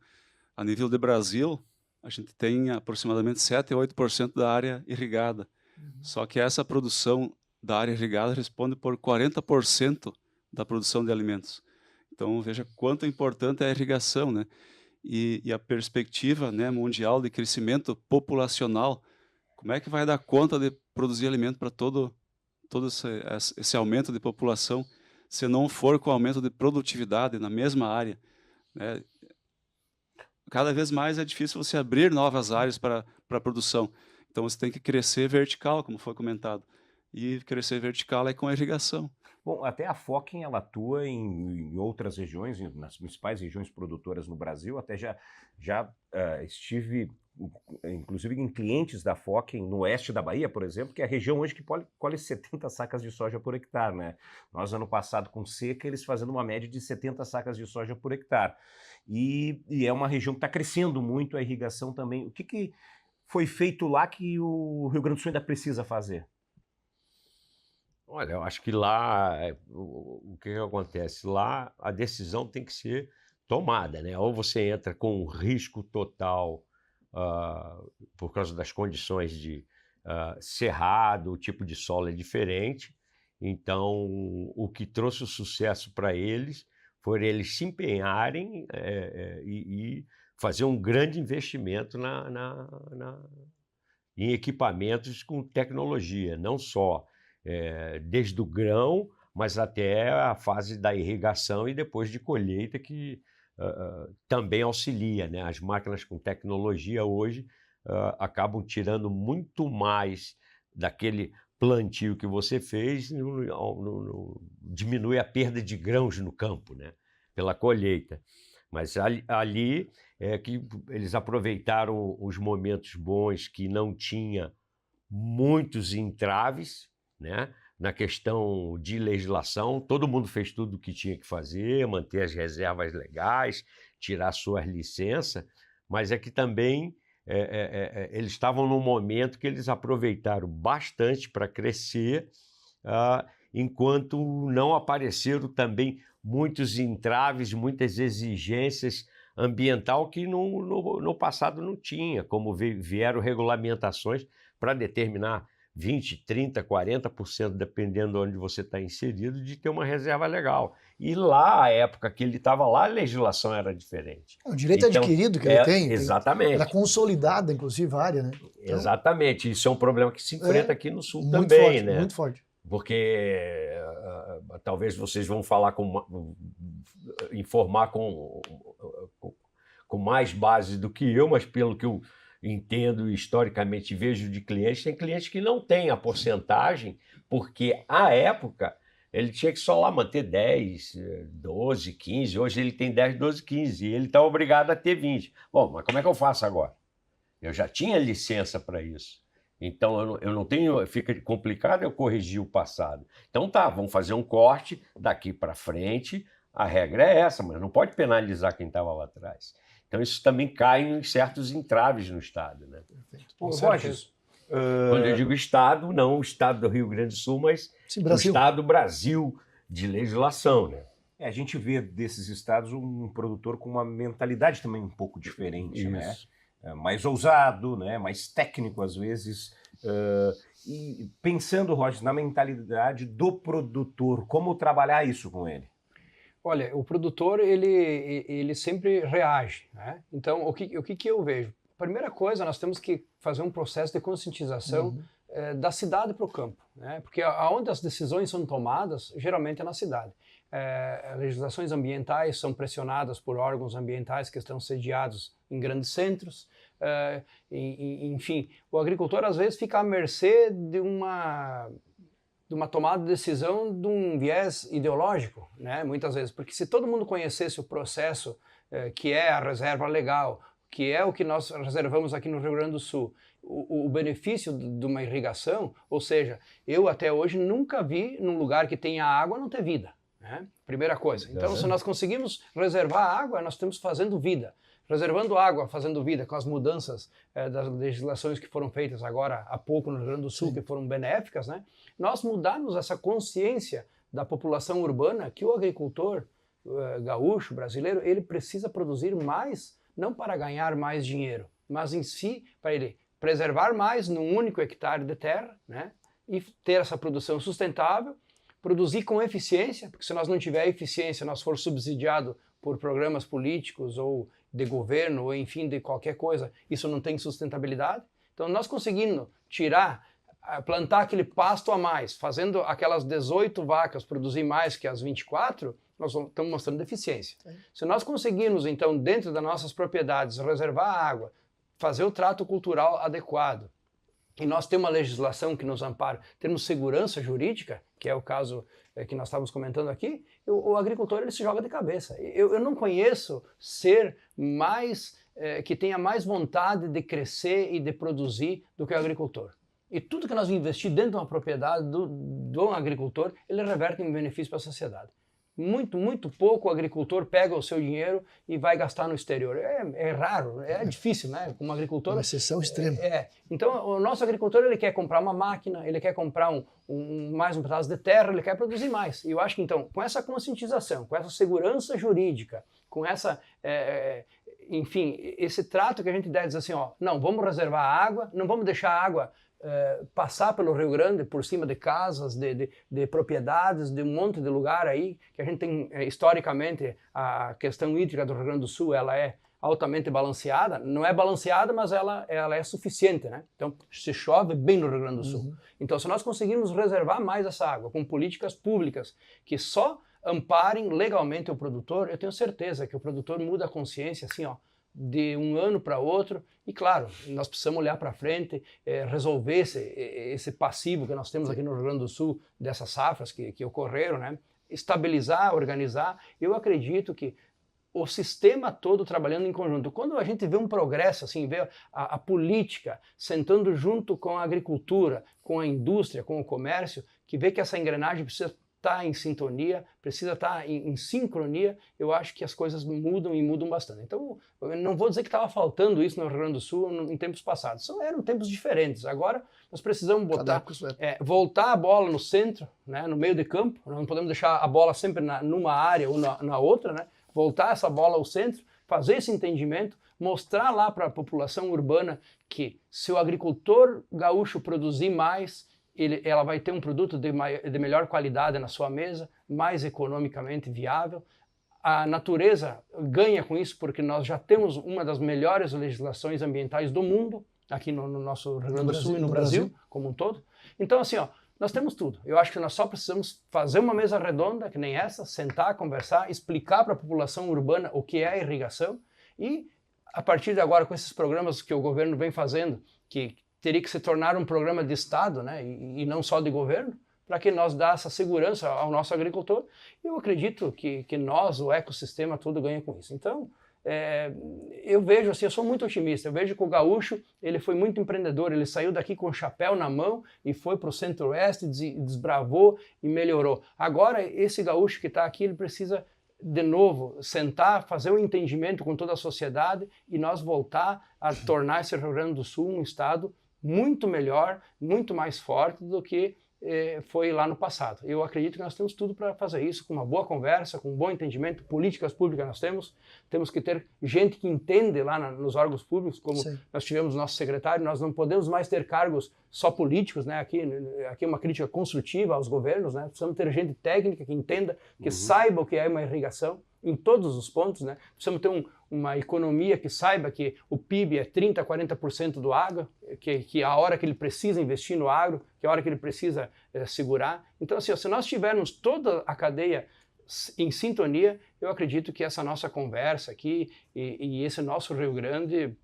a nível de Brasil, a gente tem aproximadamente 7 a 8% da área irrigada. Só que essa produção da área irrigada responde por 40% da produção de alimentos. Então, veja quanto importante é a irrigação, né? E a perspectiva, né, mundial de crescimento populacional, como é que vai dar conta de produzir alimento para todo esse aumento de população, se não for com aumento de produtividade na mesma área, né? Cada vez mais é difícil você abrir novas áreas para a produção. Então, você tem que crescer vertical, como foi comentado. E crescer vertical é com a irrigação. Bom, até a Focking ela atua em outras regiões, nas principais regiões produtoras no Brasil. Até já estive, inclusive, em clientes da Focking no oeste da Bahia, por exemplo, que é a região hoje que colhe 70 sacas de soja por hectare, né? Nós, ano passado, com seca, eles fazendo uma média de 70 sacas de soja por hectare. E é uma região que está crescendo muito a irrigação também. O que foi feito lá que o Rio Grande do Sul ainda precisa fazer? Olha, eu acho que lá, o que acontece? Lá a decisão tem que ser tomada, né? Ou você entra com um risco total por causa das condições de cerrado, o tipo de solo é diferente. Então, o que trouxe o sucesso para eles foi eles se empenharem e fazer um grande investimento em equipamentos com tecnologia, não só desde o grão, mas até a fase da irrigação e depois de colheita, que também auxilia, né? As máquinas com tecnologia hoje acabam tirando muito mais daquele plantio que você fez, diminui a perda de grãos no campo, né? Pela colheita. Mas ali é que eles aproveitaram os momentos bons, que não tinha muitos entraves, né? Na questão de legislação, todo mundo fez tudo o que tinha que fazer, manter as reservas legais, tirar suas licenças, mas é que também eles estavam num momento que eles aproveitaram bastante para crescer, enquanto não apareceram também muitos entraves, muitas exigências ambiental que no passado não tinha, como vieram regulamentações para determinar 20%, 30%, 40%, dependendo de onde você está inserido, de ter uma reserva legal. E lá, a época que ele estava lá, a legislação era diferente. O direito adquirido que ele tem. Exatamente. Era consolidada, inclusive, a área, né? Então, exatamente. Isso é um problema que se enfrenta aqui no Sul muito também, forte, né? Muito forte. Porque talvez vocês vão falar informar com mais base do que eu, mas pelo que eu entendo historicamente vejo de clientes, tem clientes que não têm a porcentagem, porque à época ele tinha que só lá manter 10, 12, 15, hoje ele tem 10, 12, 15, e ele está obrigado a ter 20. Bom, mas como é que eu faço agora? Eu já tinha licença para isso. Então, eu não tenho, fica complicado eu corrigir o passado. Então tá, vamos fazer um corte daqui para frente, a regra é essa, mas não pode penalizar quem estava lá atrás. Então isso também cai em certos entraves no Estado, né? Rogers, quando eu digo Estado, não o Estado do Rio Grande do Sul, mas Sim, Brasil. o Estado Brasil de legislação, né? a gente vê desses estados um produtor com uma mentalidade também um pouco diferente, né? Mais ousado, né? Mais técnico às vezes. E pensando, Rogers, na mentalidade do produtor, como trabalhar isso com ele? Olha, o produtor, ele sempre reage, né? Então, o que eu vejo? Primeira coisa, nós temos que fazer um processo de conscientização da cidade para o campo, né? Porque aonde as decisões são tomadas, geralmente é na cidade. Legislações ambientais são pressionadas por órgãos ambientais que estão sediados em grandes centros. Enfim, o agricultor às vezes fica à mercê de uma tomada de decisão de um viés ideológico, né? Muitas vezes, porque se todo mundo conhecesse o processo que é a reserva legal, que é o que nós reservamos aqui no Rio Grande do Sul, o benefício de uma irrigação, ou seja, eu até hoje nunca vi num lugar que tenha água não ter vida, né? Primeira coisa. Então, se nós conseguimos reservar água, nós estamos fazendo vida. Reservando água, fazendo vida, com as mudanças das legislações que foram feitas agora há pouco no Rio Grande do Sul, Sim. que foram benéficas, né? Nós mudarmos essa consciência da população urbana que o agricultor gaúcho, brasileiro, ele precisa produzir mais, não para ganhar mais dinheiro, mas em si, para ele preservar mais num único hectare de terra, né? E ter essa produção sustentável, produzir com eficiência, porque se nós não tiver eficiência, nós for subsidiado por programas políticos ou de governo, ou enfim, de qualquer coisa, isso não tem sustentabilidade. Então, nós conseguindo plantar aquele pasto a mais, fazendo aquelas 18 vacas produzir mais que as 24, nós estamos mostrando deficiência. Se nós conseguirmos, então, dentro das nossas propriedades, reservar água, fazer o trato cultural adequado, e nós temos uma legislação que nos ampara, temos segurança jurídica, que é o caso que nós estávamos comentando aqui, o agricultor ele se joga de cabeça. Eu não conheço ser mais, que tenha mais vontade de crescer e de produzir do que o agricultor. E tudo que nós investir dentro de uma propriedade do agricultor, ele reverte em benefício para a sociedade. Muito, muito pouco o agricultor pega o seu dinheiro e vai gastar no exterior. É raro, é difícil, né? Como agricultor... Uma exceção extrema. Então, o nosso agricultor, ele quer comprar uma máquina, ele quer comprar mais um pedaço de terra, ele quer produzir mais. E eu acho que, então, com essa conscientização, com essa segurança jurídica, com essa... enfim, esse trato que a gente der, diz assim, ó, não, vamos reservar a água, não vamos deixar a água passar pelo Rio Grande, por cima de casas, de propriedades, de um monte de lugar aí, que a gente tem, historicamente, a questão hídrica do Rio Grande do Sul, ela é altamente balanceada, não é balanceada, mas ela é suficiente, né? Então, se chove bem no Rio Grande do Sul. Então, se nós conseguirmos reservar mais essa água com políticas públicas que só amparem legalmente o produtor, eu tenho certeza que o produtor muda a consciência, assim, ó, de um ano para outro, e claro, nós precisamos olhar para frente, resolver esse passivo que nós temos aqui no Rio Grande do Sul, dessas safras que ocorreram, né? Estabilizar, organizar. Eu acredito que o sistema todo trabalhando em conjunto. Quando a gente vê um progresso, assim, vê a política sentando junto com a agricultura, com a indústria, com o comércio, que vê que essa engrenagem precisa estar em sintonia, precisa estar em sincronia, eu acho que as coisas mudam e mudam bastante. Então, eu não vou dizer que estava faltando isso no Rio Grande do Sul em tempos passados. Eram tempos diferentes. Agora, nós precisamos voltar a bola no centro, né, no meio de campo. Nós não podemos deixar a bola sempre numa área ou na outra, né? Voltar essa bola ao centro, fazer esse entendimento, mostrar lá para a população urbana que se o agricultor gaúcho produzir mais, ela vai ter um produto de melhor qualidade na sua mesa, mais economicamente viável. A natureza ganha com isso, porque nós já temos uma das melhores legislações ambientais do mundo, aqui no nosso Rio Grande do Sul e no Brasil como um todo. Então, assim, ó, nós temos tudo. Eu acho que nós só precisamos fazer uma mesa redonda, que nem essa, sentar, conversar, explicar para a população urbana o que é a irrigação e, a partir de agora, com esses programas que o governo vem fazendo, que teria que se tornar um programa de Estado, né, e não só de governo, para que nós dê essa segurança ao nosso agricultor. Eu acredito que nós, o ecossistema todo, ganha com isso. Então, eu vejo assim, eu sou muito otimista, eu vejo que o gaúcho, ele foi muito empreendedor, ele saiu daqui com o chapéu na mão e foi para o centro-oeste, desbravou e melhorou. Agora, esse gaúcho que está aqui, ele precisa, de novo, sentar, fazer um entendimento com toda a sociedade e nós voltar a tornar esse Rio Grande do Sul um estado muito melhor, muito mais forte do que foi lá no passado. Eu acredito que nós temos tudo para fazer isso, com uma boa conversa, com um bom entendimento, políticas públicas nós temos que ter gente que entende lá nos órgãos públicos, como Sim. Nós tivemos nosso secretário, nós não podemos mais ter cargos só políticos, né? Aqui é uma crítica construtiva aos governos, né? Precisamos ter gente técnica que entenda, que saiba o que é uma irrigação, em todos os pontos, né? Precisamos ter uma economia que saiba que o PIB é 30%, 40% do agro, que a hora que ele precisa investir no agro, que a hora que ele precisa segurar. Então, assim, se nós tivermos toda a cadeia em sintonia, eu acredito que essa nossa conversa aqui e esse nosso Rio Grande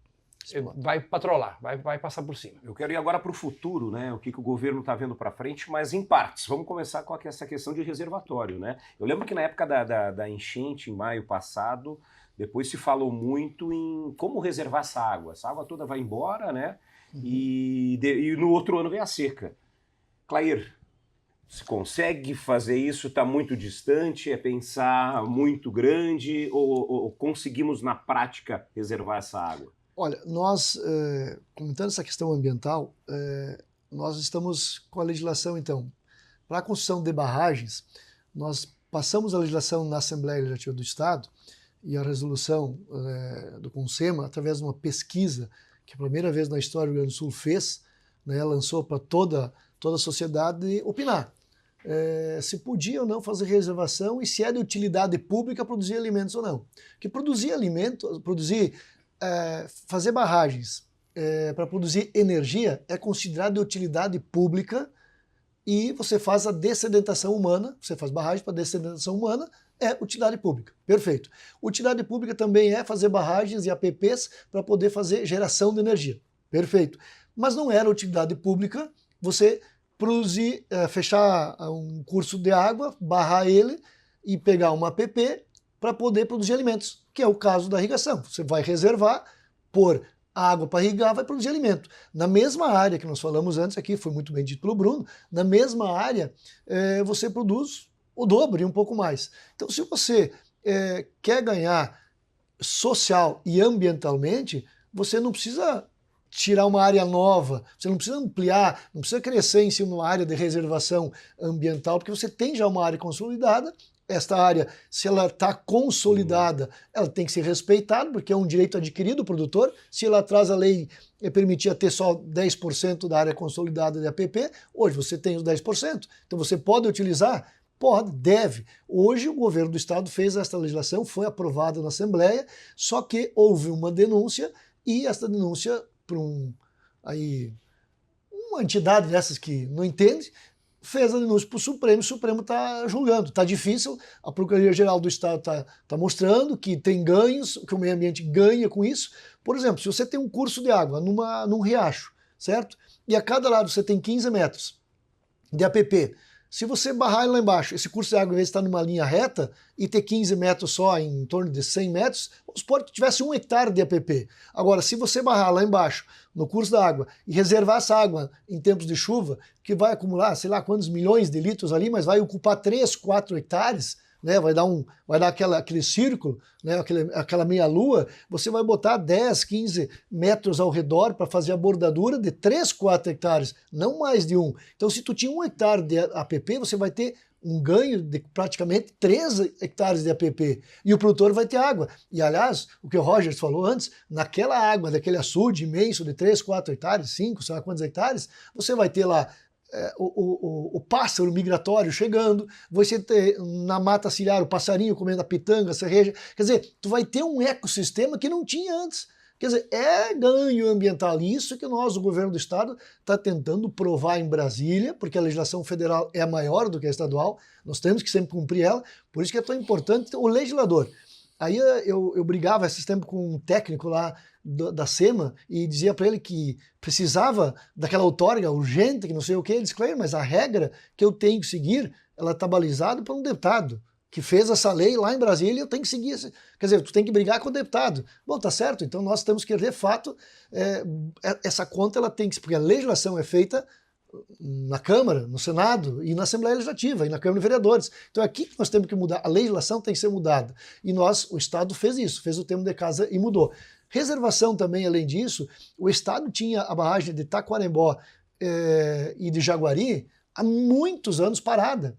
vai patrolar, vai passar por cima. Eu quero ir agora para o futuro, né? O que o governo está vendo para frente, mas em partes. Vamos começar com essa questão de reservatório, né? Eu lembro que na época da enchente, em maio passado, depois se falou muito em como reservar essa água. Essa água toda vai embora, né? E no outro ano vem a seca. Clair, se consegue fazer isso? Está muito distante? É pensar muito grande? Ou conseguimos, na prática, reservar essa água? Olha, nós, comentando essa questão ambiental, nós estamos com a legislação, então, para a construção de barragens, nós passamos a legislação na Assembleia Legislativa do Estado e a resolução do CONSEMA, através de uma pesquisa que a primeira vez na história do Rio Grande do Sul fez, né, lançou para toda a sociedade opinar. Se podia ou não fazer reservação e se é de utilidade pública produzir alimentos ou não. Que produzir alimentos, fazer barragens para produzir energia é considerado de utilidade pública e você faz a dessedentação humana, você faz barragem para dessedentação humana, é utilidade pública. Perfeito. Utilidade pública também é fazer barragens e APPs para poder fazer geração de energia. Perfeito. Mas não era utilidade pública você produzir, fechar um curso de água, barrar ele e pegar uma APP para poder produzir alimentos, que é o caso da irrigação. Você vai reservar, pôr água para irrigar, vai produzir alimento. Na mesma área que nós falamos antes aqui, foi muito bem dito pelo Bruno, na mesma área você produz o dobro e um pouco mais. Então, se você quer ganhar social e ambientalmente, você não precisa tirar uma área nova, você não precisa ampliar, não precisa crescer em cima de uma área de reservação ambiental, porque você tem já uma área consolidada. Esta área, se ela está consolidada, ela tem que ser respeitada, porque é um direito adquirido do produtor. Se ela traz a lei e permitia ter só 10% da área consolidada de APP, hoje você tem os 10%. Então você pode utilizar? Pode, deve. Hoje o governo do estado fez esta legislação, foi aprovada na Assembleia, só que houve uma denúncia e esta denúncia para uma entidade dessas que não entende, fez a denúncia para o Supremo está julgando. Está difícil, a Procuradoria-Geral do Estado está mostrando que tem ganhos, que o meio ambiente ganha com isso. Por exemplo, se você tem um curso de água num riacho, certo? E a cada lado você tem 15 metros de APP. Se você barrar ele lá embaixo, esse curso de água, em vez de estar numa linha reta e ter 15 metros só, em torno de 100 metros, vamos supor que tivesse 1 hectare de APP. Agora, se você barrar lá embaixo, no curso da água, e reservar essa água em tempos de chuva, que vai acumular, sei lá quantos milhões de litros ali, mas vai ocupar 3, 4 hectares, né, vai dar aquele círculo, né, aquela meia-lua, você vai botar 10, 15 metros ao redor para fazer a bordadura de 3, 4 hectares, não mais de 1. Então, se tu tinha 1 hectare de APP, você vai ter um ganho de praticamente 3 hectares de APP, e o produtor vai ter água. E, aliás, o que o Rogers falou antes, naquela água, daquele açude imenso de 3, 4 hectares, 5, sei lá quantos hectares, você vai ter lá o pássaro migratório chegando, você ter na mata ciliar o passarinho comendo a pitanga, a cerveja, quer dizer, tu vai ter um ecossistema que não tinha antes. Quer dizer, é ganho ambiental. Isso que o governo do estado, está tentando provar em Brasília, porque a legislação federal é maior do que a estadual, nós temos que sempre cumprir ela, por isso que é tão importante o legislador. Aí eu brigava esses tempos com um técnico lá da SEMA e dizia para ele que precisava daquela outorga urgente, que não sei o que, ele disse, claro, mas a regra que eu tenho que seguir, ela está balizada por um deputado que fez essa lei lá em Brasília, eu tenho que seguir. Quer dizer, tu tem que brigar com o deputado. Bom, tá certo, então nós temos que, de fato, essa conta ela tem que... Porque a legislação é feita na Câmara, no Senado e na Assembleia Legislativa e na Câmara de Vereadores. Então é aqui que nós temos que mudar. A legislação tem que ser mudada. E o Estado fez isso, fez o termo de casa e mudou. Reservação também, além disso, o Estado tinha a barragem de Taquarembó e de Jaguari há muitos anos parada.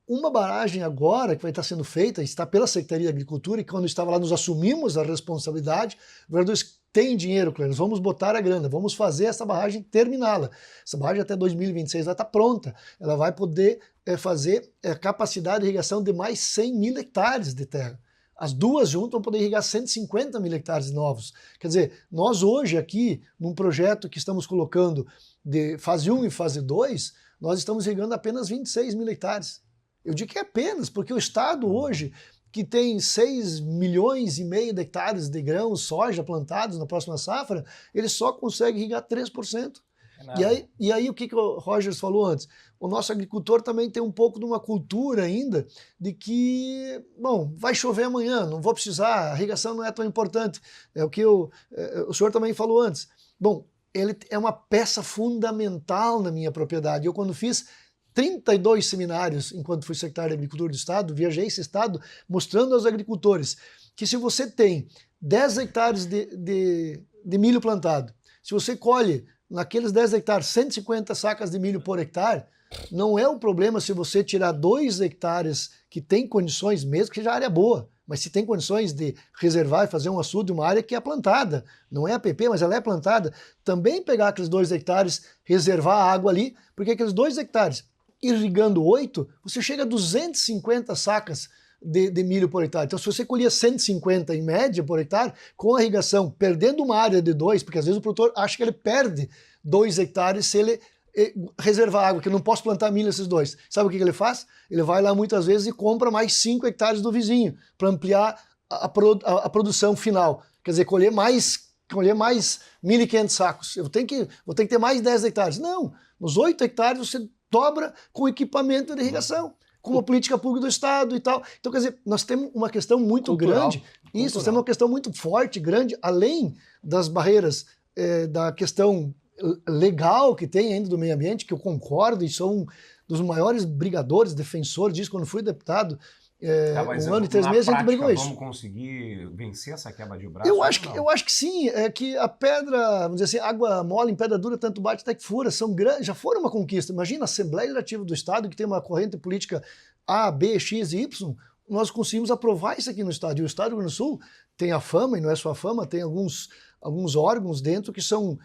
Uma barragem agora que vai estar sendo feita, está pela Secretaria de Agricultura, e quando estava lá nós assumimos a responsabilidade, os vereadores têm dinheiro, nós vamos botar a grana, vamos fazer essa barragem, terminá-la. Essa barragem até 2026 vai estar pronta, ela vai poder fazer capacidade de irrigação de mais 100 mil hectares de terra. As duas juntas vão poder irrigar 150 mil hectares novos. Quer dizer, nós hoje aqui, num projeto que estamos colocando de fase 1 e fase 2, nós estamos irrigando apenas 26 mil hectares. Eu digo que é apenas, porque o Estado hoje, que tem 6 milhões e meio de hectares de grãos, soja plantados na próxima safra, ele só consegue irrigar 3%. E aí o que o Rogers falou antes? O nosso agricultor também tem um pouco de uma cultura ainda de que, bom, vai chover amanhã, não vou precisar, a irrigação não é tão importante. É o que o senhor também falou antes. Bom, ele é uma peça fundamental na minha propriedade. Eu, quando fiz 32 seminários, enquanto fui secretário de Agricultura do Estado, viajei esse estado mostrando aos agricultores que se você tem 10 hectares de milho plantado, se você colhe naqueles 10 hectares 150 sacas de milho por hectare, não é um problema se você tirar 2 hectares que tem condições, mesmo que seja área boa, mas se tem condições de reservar e fazer um açude, uma área que é plantada, não é APP, mas ela é plantada, também pegar aqueles 2 hectares, reservar a água ali, porque aqueles 2 hectares, irrigando 8, você chega a 250 sacas de milho por hectare. Então, se você colhia 150 em média por hectare, com a irrigação, perdendo uma área de 2, porque às vezes o produtor acha que ele perde 2 hectares se ele reservar água, que eu não posso plantar milho nesses 2. Sabe o que ele faz? Ele vai lá muitas vezes e compra mais 5 hectares do vizinho, para ampliar a produção final. Quer dizer, colher mais 1.500 sacos. Vou ter que ter mais 10 hectares. Não, nos 8 hectares você dobra com equipamento de irrigação, com uma política pública do Estado e tal. Então, quer dizer, nós temos uma questão muito grande, nós temos uma questão muito forte, grande, além das barreiras da questão legal que tem ainda do meio ambiente, que eu concordo e sou um dos maiores brigadores, defensores disso, quando fui deputado, um ano e 3 meses, a gente brigou isso. Vamos conseguir vencer essa quebra de braço? Eu acho que sim, é que a pedra, vamos dizer assim, água mole em pedra dura, tanto bate até que fura, são grandes, já foram uma conquista. Imagina a Assembleia Legislativa do Estado, que tem uma corrente política A, B, X e Y, nós conseguimos aprovar isso aqui no Estado. E o Estado do Rio Grande do Sul tem a fama, e não é só a fama, tem alguns órgãos dentro que são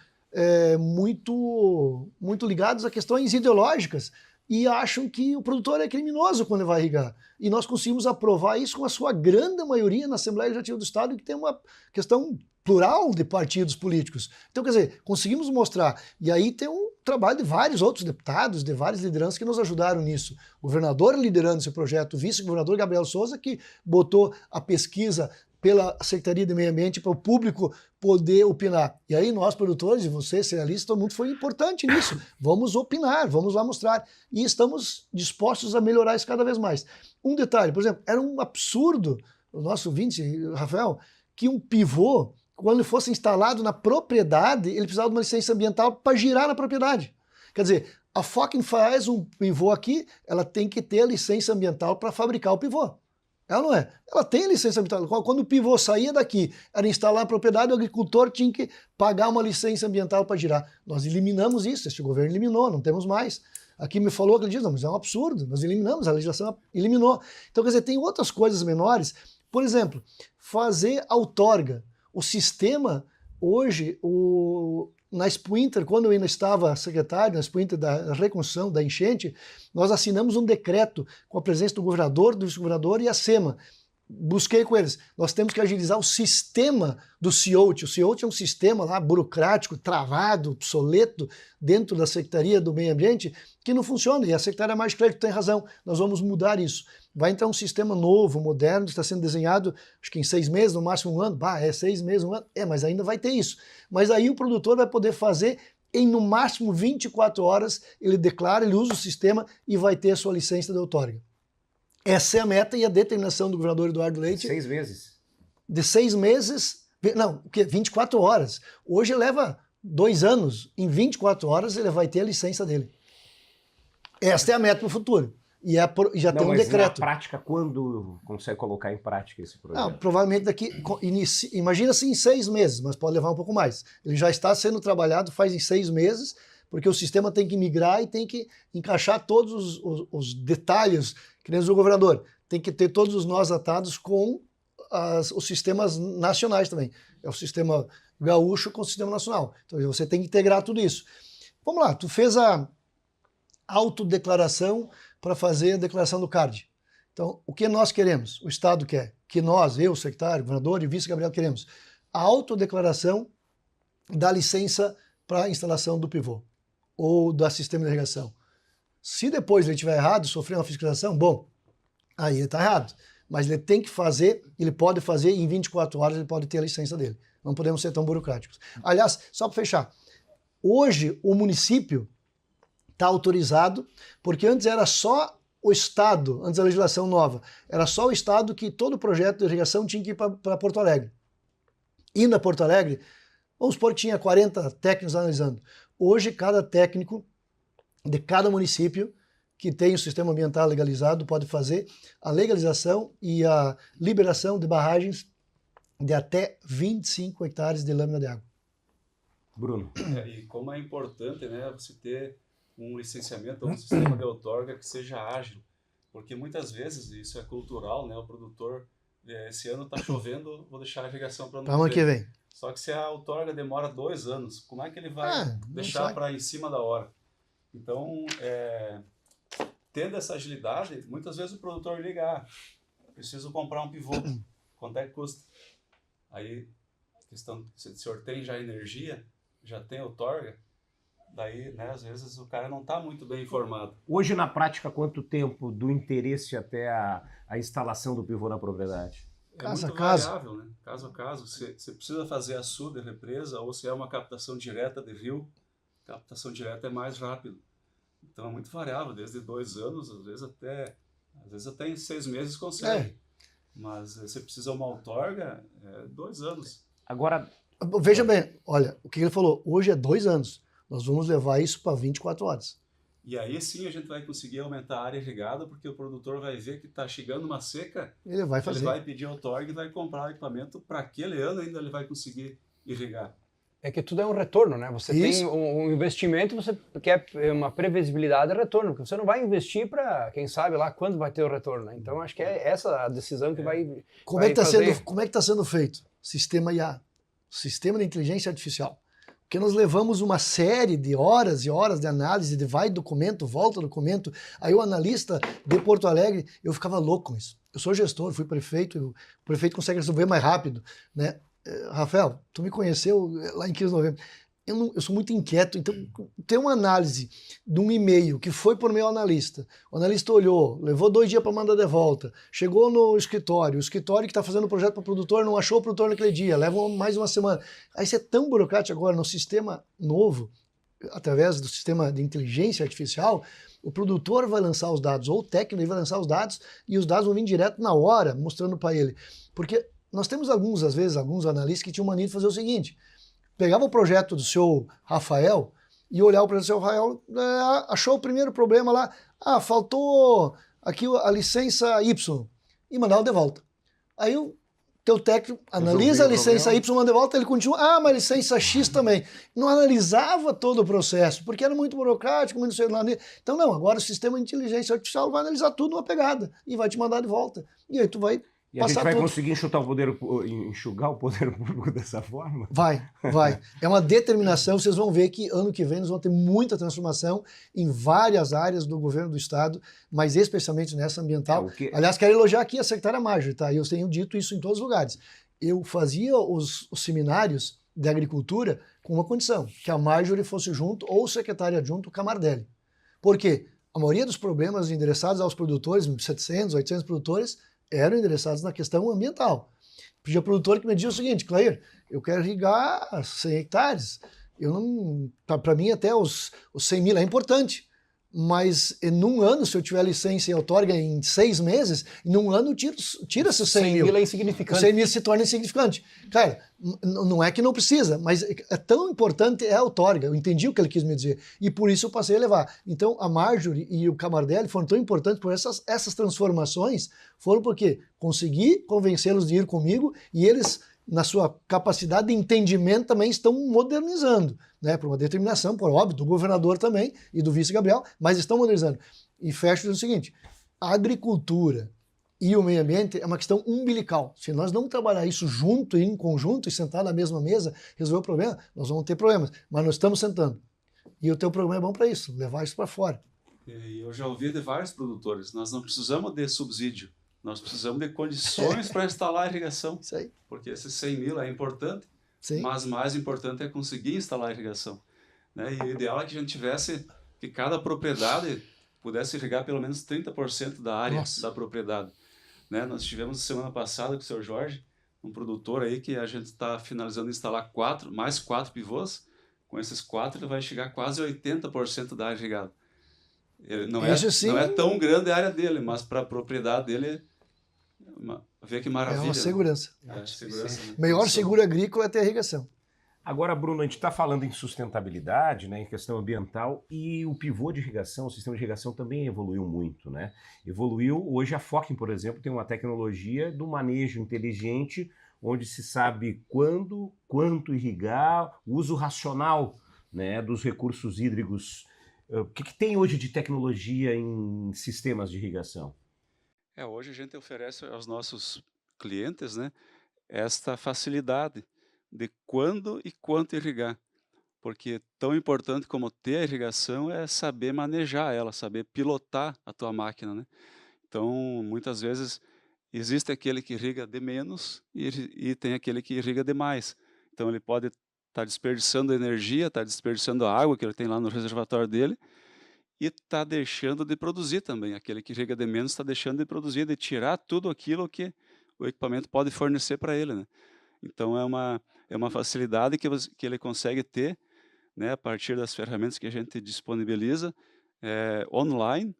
muito ligados a questões ideológicas, e acham que o produtor é criminoso quando ele vai irrigar. E nós conseguimos aprovar isso com a sua grande maioria na Assembleia Legislativa do Estado, que tem uma questão plural de partidos políticos. Então, quer dizer, conseguimos mostrar. E aí tem um trabalho de vários outros deputados, de várias lideranças que nos ajudaram nisso. O governador liderando esse projeto, o vice-governador Gabriel Souza, que botou a pesquisa pela Secretaria de Meio Ambiente para o público poder opinar. E aí nós, produtores, e vocês, cerealistas, todo mundo foi importante nisso. Vamos opinar, vamos lá mostrar. E estamos dispostos a melhorar isso cada vez mais. Um detalhe, por exemplo, era um absurdo, o nosso ouvinte, Rafael, que um pivô, quando ele fosse instalado na propriedade, ele precisava de uma licença ambiental para girar na propriedade. Quer dizer, a Fokin faz um pivô aqui, ela tem que ter a licença ambiental para fabricar o pivô. Ela não é. Ela tem a licença ambiental. Quando o pivô saía daqui, era instalar a propriedade, o agricultor tinha que pagar uma licença ambiental para girar. Nós eliminamos isso, este governo eliminou, não temos mais. aqui me falou aquele dia, não, mas é um absurdo, nós eliminamos, a legislação eliminou. Então, quer dizer, tem outras coisas menores, por exemplo, fazer outorga. O sistema, hoje, na Expo Inter, quando eu ainda estava secretário, na Expo Inter da reconstrução, da enchente, nós assinamos um decreto com a presença do governador, do vice-governador e a SEMA. Busquei com eles. Nós temos que agilizar o sistema do CIOT. O CIOT é um sistema lá burocrático, travado, obsoleto, dentro da Secretaria do Meio Ambiente, que não funciona. E a Secretaria Margem Crédito tem razão. Nós vamos mudar isso. Vai entrar um sistema novo, moderno, está sendo desenhado, acho que em 6 meses, no máximo 1 ano. 6 meses, 1 ano. Mas ainda vai ter isso. Mas aí o produtor vai poder fazer em no máximo 24 horas, ele declara, ele usa o sistema e vai ter a sua licença de outorga. Essa é a meta e a determinação do governador Eduardo Leite. 6 meses. De 6 meses, não, 24 horas. Hoje leva 2 anos, em 24 horas ele vai ter a licença dele. Esta é a meta para o futuro. E já tem um decreto. Na prática, quando consegue colocar em prática esse projeto? Não, provavelmente imagina assim em 6 meses, mas pode levar um pouco mais. Ele já está sendo trabalhado faz em 6 meses, porque o sistema tem que migrar e tem que encaixar todos os detalhes, que nem o governador. Tem que ter todos os nós atados com os sistemas nacionais também. É o sistema gaúcho com o sistema nacional. Então você tem que integrar tudo isso. Vamos lá, tu fez a autodeclaração para fazer a declaração do CARD. Então, o que nós queremos? O Estado quer. Que nós, eu, secretário, governador e vice-Gabriel, queremos a autodeclaração da licença para a instalação do pivô ou do sistema de irrigação. Se depois ele estiver errado, sofrer uma fiscalização, bom, aí ele está errado. Mas ele tem que fazer, ele pode fazer, em 24 horas ele pode ter a licença dele. Não podemos ser tão burocráticos. Aliás, só para fechar, hoje o município está autorizado, porque antes era só o Estado, antes da legislação nova, era só o Estado que todo projeto de irrigação tinha que ir para Porto Alegre. Indo a Porto Alegre, vamos supor que tinha 40 técnicos analisando. Hoje, cada técnico de cada município que tem o sistema ambiental legalizado pode fazer a legalização e a liberação de barragens de até 25 hectares de lâmina de água. Bruno. E como é importante, né, você ter um licenciamento, um sistema de outorga que seja ágil, porque muitas vezes isso é cultural, né, o produtor, esse ano está chovendo, vou deixar a irrigação para ano que vem. Só que se a outorga demora 2 anos, como é que ele vai deixar para em cima da hora? Então, tendo essa agilidade, muitas vezes o produtor liga, preciso comprar um pivô, quanto é que custa? Aí, questão, se o senhor tem já energia, já tem outorga, daí, né, às vezes o cara não está muito bem informado. Hoje, na prática, quanto tempo do interesse até a instalação do pivô na propriedade? Caso muito a caso. variável, né? Caso a caso. Você precisa fazer a sua de represa ou se é uma captação direta de rio, captação direta é mais rápido. Então é muito variável, desde 2 anos, às vezes até em 6 meses consegue. Mas você precisa uma outorga, 2 anos. Agora, veja bem, olha, o que ele falou, hoje é 2 anos. Nós vamos levar isso para 24 horas. E aí sim a gente vai conseguir aumentar a área irrigada, porque o produtor vai ver que está chegando uma seca, ele vai fazer. Ele vai pedir outorga e vai comprar o equipamento para aquele ano ainda ele vai conseguir irrigar. É que tudo é um retorno, né? Você tem um investimento, você quer uma previsibilidade de retorno, porque você não vai investir para, quem sabe lá, quando vai ter o retorno, né? Então acho que é essa a decisão que vai Como é que está sendo feito? Sistema IA, sistema de inteligência artificial. Porque nós levamos uma série de horas e horas de análise, de vai documento, volta documento. Aí o analista de Porto Alegre, eu ficava louco com isso. Eu sou gestor, fui prefeito, o prefeito consegue resolver mais rápido, né? Rafael, tu me conheceu lá em 15 de novembro. Eu sou muito inquieto, então tem uma análise de um e-mail que foi por meu analista. O analista olhou, levou 2 dias para mandar de volta, chegou no escritório, o escritório que está fazendo o projeto para o produtor não achou o produtor naquele dia, leva mais uma semana. Aí você é tão burocrático agora no sistema novo, através do sistema de inteligência artificial, o produtor vai lançar os dados, ou o técnico vai lançar os dados, e os dados vão vir direto na hora, mostrando para ele. Porque nós temos às vezes, alguns analistas que tinham mania de fazer o seguinte: pegava o projeto do seu Rafael e olhava o projeto do seu Rafael, achou o primeiro problema lá, faltou aqui a licença Y, e mandava de volta. Aí o teu técnico analisa a licença Y, manda de volta, ele continua, mas licença X também. Não analisava todo o processo, porque era muito burocrático, muito sei lá. Então não, agora o sistema de inteligência artificial vai analisar tudo numa pegada e vai te mandar de volta. E aí tu vai E a gente passar vai tudo. conseguir enxugar o poder público dessa forma? Vai. É uma determinação, vocês vão ver que ano que vem nós vamos ter muita transformação em várias áreas do governo do estado, mas especialmente nessa ambiental. Aliás, quero elogiar aqui a secretária Marjorie, tá? Eu tenho dito isso em todos os lugares. Eu fazia os seminários de agricultura com uma condição, que a Marjorie fosse junto, ou o secretário adjunto, o Camardelli. Por quê? A maioria dos problemas endereçados aos produtores, 700, 800 produtores, eram endereçados na questão ambiental. Pedia ao produtor que me dizia o seguinte: Clair, eu quero irrigar 100 hectares. Para mim, até os 100 mil é importante. Mas num ano, se eu tiver licença e outorga em 6 meses, num ano tira-se 100 mil. 100 mil é insignificante. Os 100 mil se torna insignificante. Cara, não é que não precisa, mas é tão importante é a outorga. Eu entendi o que ele quis me dizer. E por isso eu passei a levar. Então, a Marjorie e o Camardelli foram tão importantes por essas transformações, foram porque consegui convencê-los de ir comigo e eles, na sua capacidade de entendimento, também estão modernizando, né, por uma determinação, por óbvio, do governador também e do vice Gabriel, mas estão modernizando. E fecho dizendo o seguinte: a agricultura e o meio ambiente é uma questão umbilical. Se nós não trabalhar isso junto, em conjunto, e sentar na mesma mesa, resolver o problema, nós vamos ter problemas. Mas nós estamos sentando. E o teu programa é bom para isso, levar isso para fora. E eu já ouvi de vários produtores, nós não precisamos de subsídio, nós precisamos de condições para instalar a irrigação. Isso aí. Porque esses 100 mil é importante, Sim. mas mais importante é conseguir instalar a irrigação, né? E o ideal é que a gente tivesse, que cada propriedade pudesse irrigar pelo menos 30% da área da propriedade, né? Nós tivemos semana passada com o seu Jorge, um produtor aí que a gente está finalizando de instalar mais 4 pivôs. Com esses 4 ele vai chegar a quase 80% da área irrigada. Não é tão grande a área dele, mas para a propriedade dele, vê que maravilha. É uma segurança. Né? Segurança, né? Melhor seguro agrícola é ter irrigação. Agora, Bruno, a gente está falando em sustentabilidade, né, em questão ambiental, e o pivô de irrigação, o sistema de irrigação também evoluiu muito, né? Evoluiu, hoje a Focking, por exemplo, tem uma tecnologia do manejo inteligente, onde se sabe quando, quanto irrigar, o uso racional, né, dos recursos hídricos. O que tem hoje de tecnologia em sistemas de irrigação? Hoje a gente oferece aos nossos clientes, né, esta facilidade de quando e quanto irrigar, porque tão importante como ter a irrigação é saber manejar ela, saber pilotar a tua máquina, né? Então, muitas vezes existe aquele que irriga de menos e tem aquele que irriga de mais. Então, ele pode estar desperdiçando energia, estar desperdiçando a água que ele tem lá no reservatório dele e está deixando de produzir também. Aquele que irriga de menos está deixando de produzir, de tirar tudo aquilo que o equipamento pode fornecer para ele, né? Então, é uma facilidade que ele consegue ter, né, a partir das ferramentas que a gente disponibiliza online,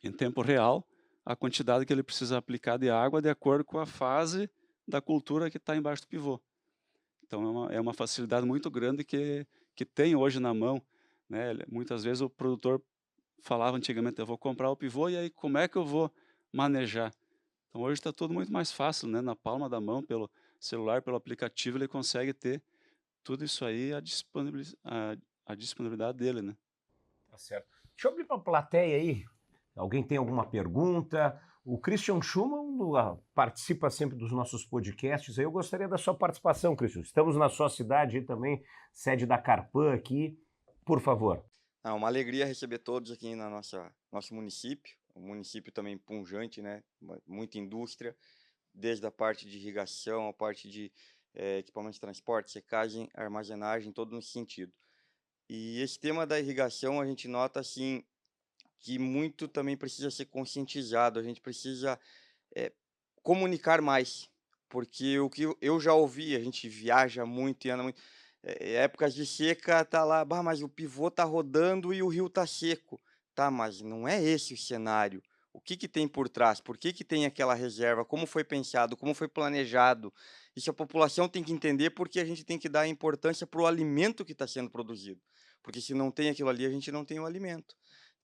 em tempo real, a quantidade que ele precisa aplicar de água de acordo com a fase da cultura que está embaixo do pivô. Então, é uma facilidade muito grande que tem hoje na mão, né? Muitas vezes o produtor falava antigamente: eu vou comprar o pivô e aí como é que eu vou manejar? Então, hoje está tudo muito mais fácil, né? Na palma da mão, pelo celular, pelo aplicativo, ele consegue ter tudo isso aí à disponibilidade dele, né? Tá certo. Deixa eu abrir para a plateia aí. Alguém tem alguma pergunta? O Christian Schumann participa sempre dos nossos podcasts. Eu gostaria da sua participação, Christian. Estamos na sua cidade também, sede da Carpan aqui. Por favor. É uma alegria receber todos aqui no nosso município. Um município também pujante, né? Muita indústria, desde a parte de irrigação, a parte de equipamentos de transporte, secagem, armazenagem, todo nesse sentido. E esse tema da irrigação, a gente nota assim que muito também precisa ser conscientizado, a gente precisa comunicar mais, porque o que eu já ouvi, a gente viaja muito e anda muito, épocas de seca, tá lá, mas o pivô tá rodando e o rio tá seco, tá, mas não é esse o cenário. O que tem por trás? Por que tem aquela reserva? Como foi pensado? Como foi planejado? Isso a população tem que entender, porque a gente tem que dar importância para o alimento que está sendo produzido. Porque se não tem aquilo ali, a gente não tem o alimento.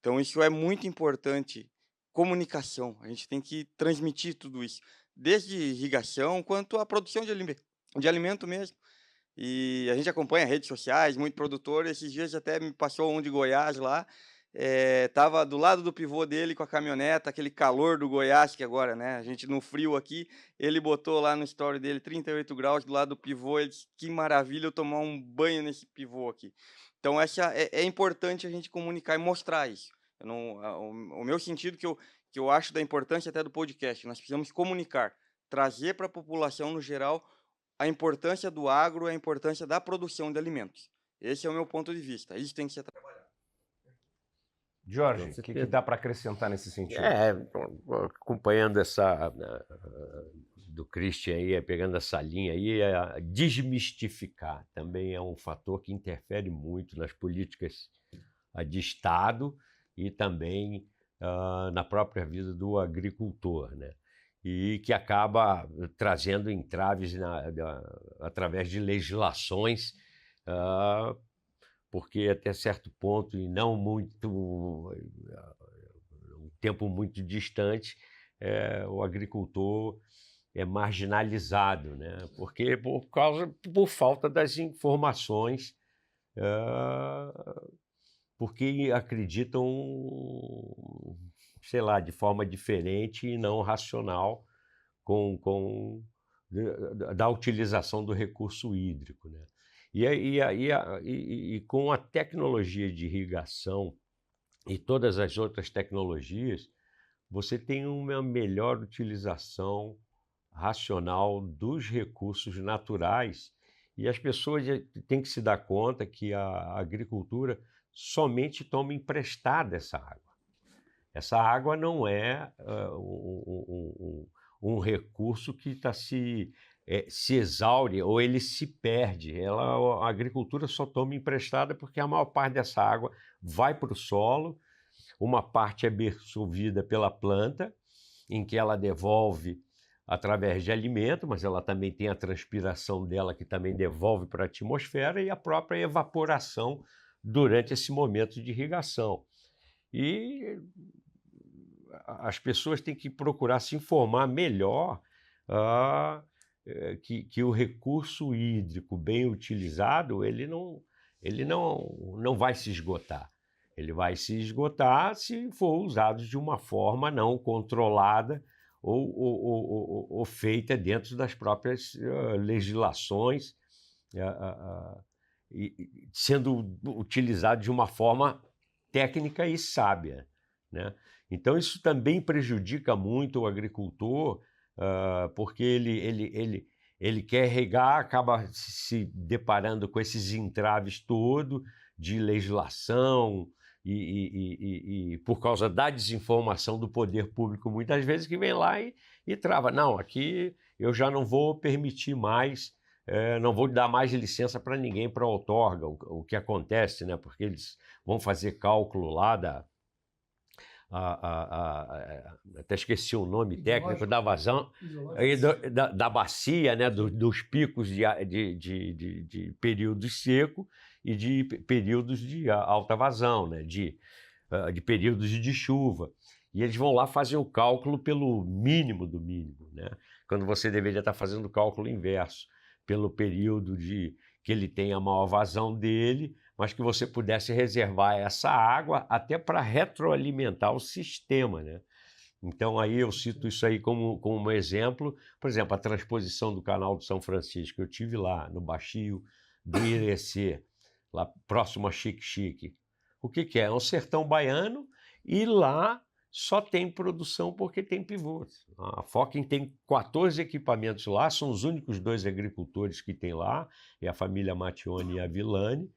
Então, isso é muito importante. Comunicação. A gente tem que transmitir tudo isso. desde irrigação quanto a produção de alimento mesmo. E a gente acompanha redes sociais, muito produtor. Esses dias até me passou um de Goiás lá. Tava do lado do pivô dele com a caminhoneta, aquele calor do Goiás, que agora, né? A gente no frio aqui, ele botou lá no story dele 38 graus do lado do pivô. Ele disse, que maravilha eu tomar um banho nesse pivô aqui. Então, é importante a gente comunicar e mostrar isso. O meu sentido que eu acho da importância até do podcast, nós precisamos comunicar, trazer para a população no geral a importância do agro, a importância da produção de alimentos. Esse é o meu ponto de vista. Isso tem que ser trabalhado. Jorge, o que dá para acrescentar nesse sentido? Acompanhando essa do Christian aí, pegando essa linha aí, desmistificar também é um fator que interfere muito nas políticas de Estado e também na própria vida do agricultor, né? E que acaba trazendo entraves através de legislações, porque até certo ponto, e não muito, um tempo muito distante, o agricultor é marginalizado, né? Porque por falta das informações, porque acreditam, sei lá, de forma diferente e não racional da utilização do recurso hídrico, né? E com a tecnologia de irrigação e todas as outras tecnologias, você tem uma melhor utilização racional dos recursos naturais, e as pessoas têm que se dar conta que a agricultura somente toma emprestada essa água. Essa água não é um recurso que se exaure ou ele se perde. A agricultura só toma emprestada porque a maior parte dessa água vai para o solo, uma parte é absorvida pela planta, em que ela devolve através de alimento, mas ela também tem a transpiração dela que também devolve para a atmosfera, e a própria evaporação durante esse momento de irrigação. E as pessoas têm que procurar se informar melhor que o recurso hídrico bem utilizado, ele não vai se esgotar. Ele vai se esgotar se for usado de uma forma não controlada ou feita dentro das próprias legislações, sendo utilizado de uma forma técnica e sábia, né? Então, isso também prejudica muito o agricultor, porque ele quer regar, acaba se deparando com esses entraves todos de legislação e por causa da desinformação do poder público, muitas vezes, que vem lá e trava. Não, aqui eu já não vou permitir mais, não vou dar mais licença para ninguém para outorga, o que acontece, né? Porque eles vão fazer cálculo lá até esqueci o nome técnico da vazão, da bacia, né, dos picos de períodos secos e de períodos de alta vazão, né, de períodos de chuva. E eles vão lá fazer o cálculo pelo mínimo do mínimo, né, quando você deveria estar fazendo o cálculo inverso, pelo período que ele tem a maior vazão dele, mas que você pudesse reservar essa água até para retroalimentar o sistema, né? Então, aí eu cito isso aí como um exemplo. Por exemplo, a transposição do Canal do São Francisco. Eu tive lá no Baixio do Irecê, lá próximo a Xique-Xique. O que é? É um sertão baiano e lá só tem produção porque tem pivôs. A Focking tem 14 equipamentos lá, são os únicos 2 agricultores que tem lá, é a família Mattioni e a Villani.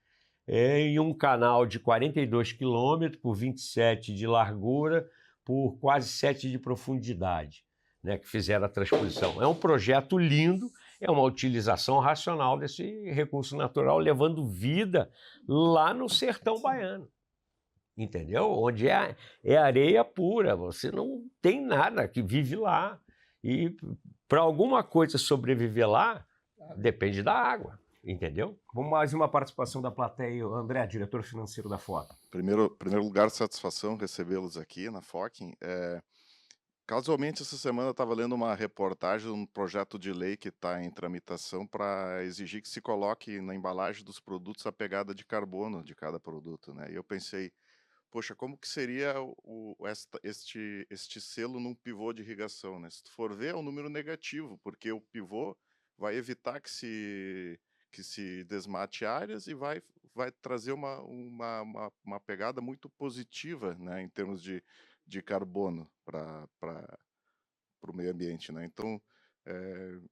Em um canal de 42 quilômetros por 27 de largura, por quase 7 de profundidade, né, que fizeram a transposição. É um projeto lindo, é uma utilização racional desse recurso natural, levando vida lá no sertão baiano, entendeu? Onde é areia pura, você não tem nada que vive lá. E para alguma coisa sobreviver lá, depende da água. Entendeu? Vamos mais uma participação da plateia. André, diretor financeiro da Focking. Primeiro lugar, satisfação recebê-los aqui na Focking. Casualmente, essa semana eu estava lendo uma reportagem de um projeto de lei que está em tramitação para exigir que se coloque na embalagem dos produtos a pegada de carbono de cada produto, né? E eu pensei, poxa, como que seria este selo num pivô de irrigação, né? Se tu for ver, é um número negativo, porque o pivô vai evitar que se desmate áreas e vai trazer uma pegada muito positiva, né, em termos de carbono para o meio ambiente, né? Então,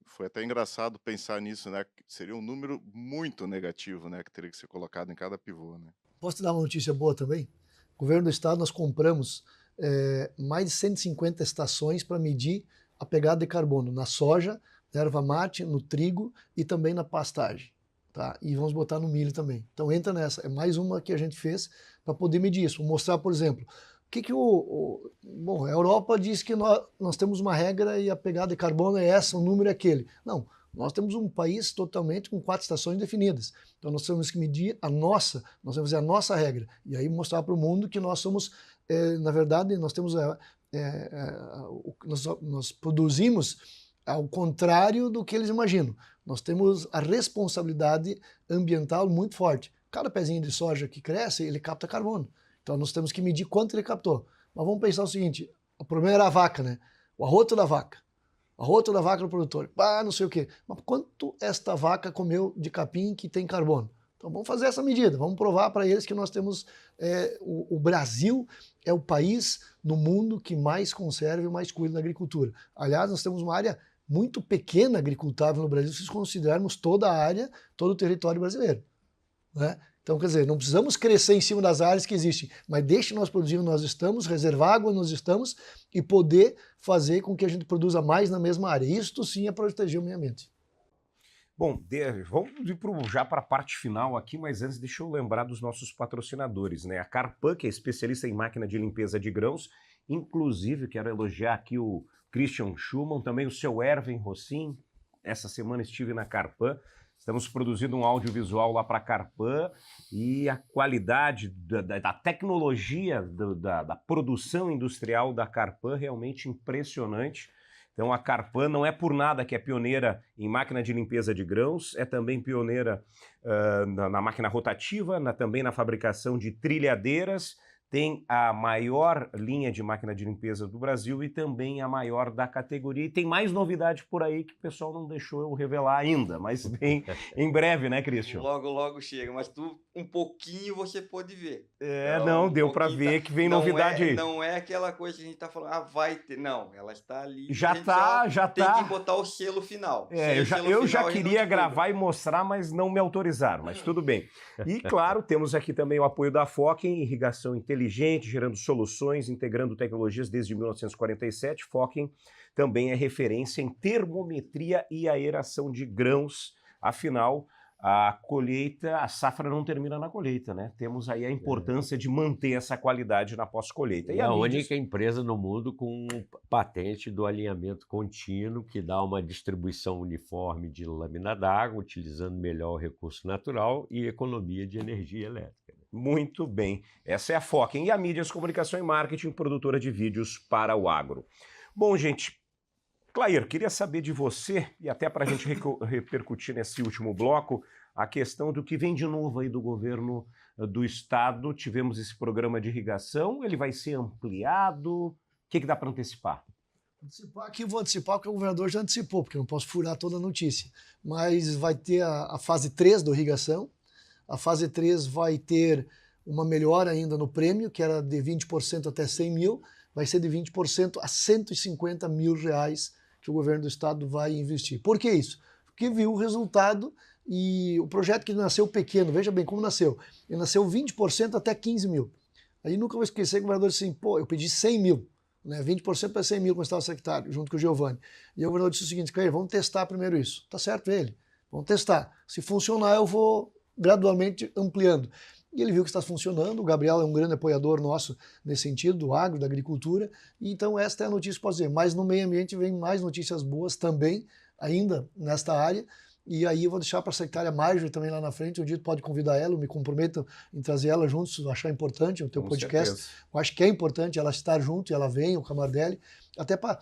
foi até engraçado pensar nisso, né? Que seria um número muito negativo, né, que teria que ser colocado em cada pivô, né? Posso te dar uma notícia boa também? Governo do Estado, nós compramos mais de 150 estações para medir a pegada de carbono na soja, na erva mate, no trigo e também na pastagem. Tá? E vamos botar no milho também. Então entra nessa. É mais uma que a gente fez para poder medir isso. Vou mostrar, por exemplo, o que bom, a Europa diz que nós temos uma regra e a pegada de carbono é essa, o número é aquele. Não, nós temos um país totalmente com 4 estações definidas. Então nós temos que medir nós temos que fazer a nossa regra. E aí mostrar para o mundo que nós somos, na verdade, nós temos, nós produzimos ao contrário do que eles imaginam. Nós temos a responsabilidade ambiental muito forte. Cada pezinho de soja que cresce, ele capta carbono. Então nós temos que medir quanto ele captou. Mas vamos pensar o seguinte, o problema era a vaca, né? O arroto da vaca. O arroto da vaca no produtor. Não sei o quê. Mas quanto esta vaca comeu de capim que tem carbono? Então vamos fazer essa medida, vamos provar para eles que nós temos, o Brasil é o país no mundo que mais conserva e mais cuida da agricultura. Aliás, nós temos uma área muito pequena agricultável no Brasil, se considerarmos toda a área, todo o território brasileiro, né? Então, quer dizer, não precisamos crescer em cima das áreas que existem, mas deixe nós produzir onde nós estamos, reservar água onde nós estamos e poder fazer com que a gente produza mais na mesma área. Isto sim é proteger o meio ambiente. Bom, vamos ir já para a parte final aqui, mas antes deixa eu lembrar dos nossos patrocinadores, né? A Carpan, que é especialista em máquina de limpeza de grãos, inclusive quero elogiar aqui o Christian Schumann, também o seu Erwin Rossin. Essa semana estive na Carpan, estamos produzindo um audiovisual lá para a Carpan e a qualidade da tecnologia da produção industrial da Carpan realmente impressionante. Então a Carpan não é por nada que é pioneira em máquina de limpeza de grãos, é também pioneira na máquina rotativa, também na fabricação de trilhadeiras, tem a maior linha de máquina de limpeza do Brasil e também a maior da categoria. E tem mais novidade por aí que o pessoal não deixou eu revelar ainda, mas bem em breve, né, Christian? Logo, logo chega, mas um pouquinho você pode ver. Não, deu para ver que vem novidade aí. Não é aquela coisa que a gente tá falando, vai ter. Não, ela está ali. Já tem tá. que botar o selo final. Eu já queria gravar e mostrar, mas não me autorizaram, mas tudo bem. E, claro, temos aqui também o apoio da Phocken, irrigação inteligente, gerando soluções, integrando tecnologias desde 1947. Phocken também é referência em termometria e aeração de grãos. Afinal, a colheita, a safra não termina na colheita, né? Temos aí a importância de manter essa qualidade na pós-colheita. E a única empresa no mundo com patente do alinhamento contínuo, que dá uma distribuição uniforme de lâmina d'água, utilizando melhor o recurso natural e economia de energia elétrica. Muito bem. Essa é a Phocken. E a Mídias, Comunicação e Marketing, produtora de vídeos para o agro. Bom, gente, Clair, queria saber de você, e até para a gente repercutir nesse último bloco, a questão do que vem de novo aí do governo do estado. Tivemos esse programa de irrigação, ele vai ser ampliado? O que dá para antecipar? Aqui eu vou antecipar porque o governador já antecipou, porque eu não posso furar toda a notícia. Mas vai ter a fase 3 da irrigação. A fase 3 vai ter uma melhora ainda no prêmio, que era de 20% até 100 mil, vai ser de 20% a 150 mil reais que o governo do estado vai investir. Por que isso? Porque viu o resultado e o projeto que nasceu pequeno, veja bem como nasceu. Ele nasceu 20% até 15 mil. Aí nunca vou esquecer que o governador disse assim, eu pedi 100 mil, né? 20% para 100 mil, como estava o secretário, junto com o Giovanni. E o governador disse o seguinte, Clair, vamos testar primeiro isso. Tá certo ele, vamos testar. Se funcionar, eu vou gradualmente ampliando. E ele viu que está funcionando, o Gabriel é um grande apoiador nosso nesse sentido, do agro, da agricultura, e então esta é a notícia que posso dizer. Mas no meio ambiente vem mais notícias boas também, ainda nesta área, e aí eu vou deixar para a secretária Marjorie também lá na frente, um dia pode convidar ela, eu me comprometo em trazer ela junto, se eu achar importante, o teu podcast. Eu acho que é importante ela estar junto, e ela vem, o Camardelli, até para...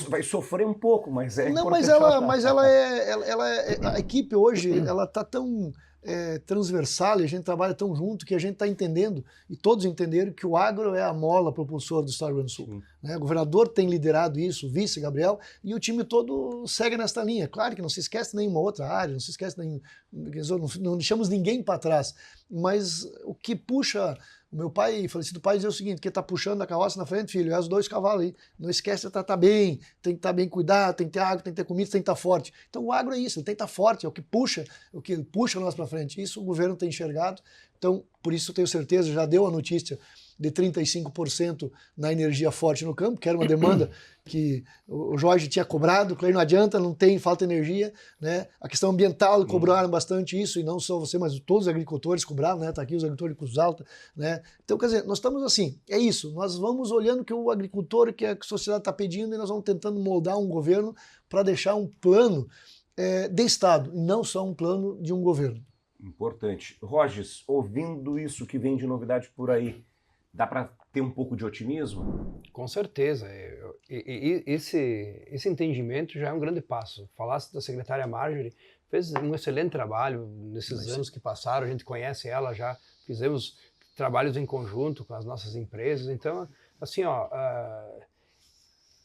Vai sofrer um pouco, mas é Não, importante. mas a equipe hoje, ela está tão transversal e a gente trabalha tão junto que a gente está entendendo, e todos entenderam, que o agro é a mola propulsora do Estado do Rio Grande do Sul. Né? O governador tem liderado isso, o vice Gabriel, e o time todo segue nesta linha. Claro que não se esquece nenhuma outra área, não se esquece não deixamos ninguém para trás, mas o que puxa... O meu pai, falecido pai, dizia o seguinte: que tá puxando a carroça na frente, filho, é os 2 cavalos aí. Não esquece de tratar bem, tem que estar bem cuidado, tem que ter água, tem que ter comida, tem que estar forte. Então o agro é isso, ele tem que estar forte, é o que puxa nós para frente. Isso o governo tem enxergado. Então, por isso eu tenho certeza, já deu a notícia de 35% na energia forte no campo, que era uma demanda que o Jorge tinha cobrado, que aí não adianta, não tem, falta energia, né? A questão ambiental, cobraram bastante isso, e não só você, mas todos os agricultores cobraram, né? Tá aqui os agricultores de Cruz Alta, né? Então, quer dizer, nós estamos assim, é isso, nós vamos olhando que o agricultor, que a sociedade está pedindo, e nós vamos tentando moldar um governo para deixar um plano de Estado, e não só um plano de um governo. Importante. Rogers, ouvindo isso que vem de novidade por aí, dá para ter um pouco de otimismo? Com certeza. Esse entendimento já é um grande passo. Falasse da secretária Marjorie, fez um excelente trabalho nesses anos que passaram, a gente conhece ela já, fizemos trabalhos em conjunto com as nossas empresas. Então, assim,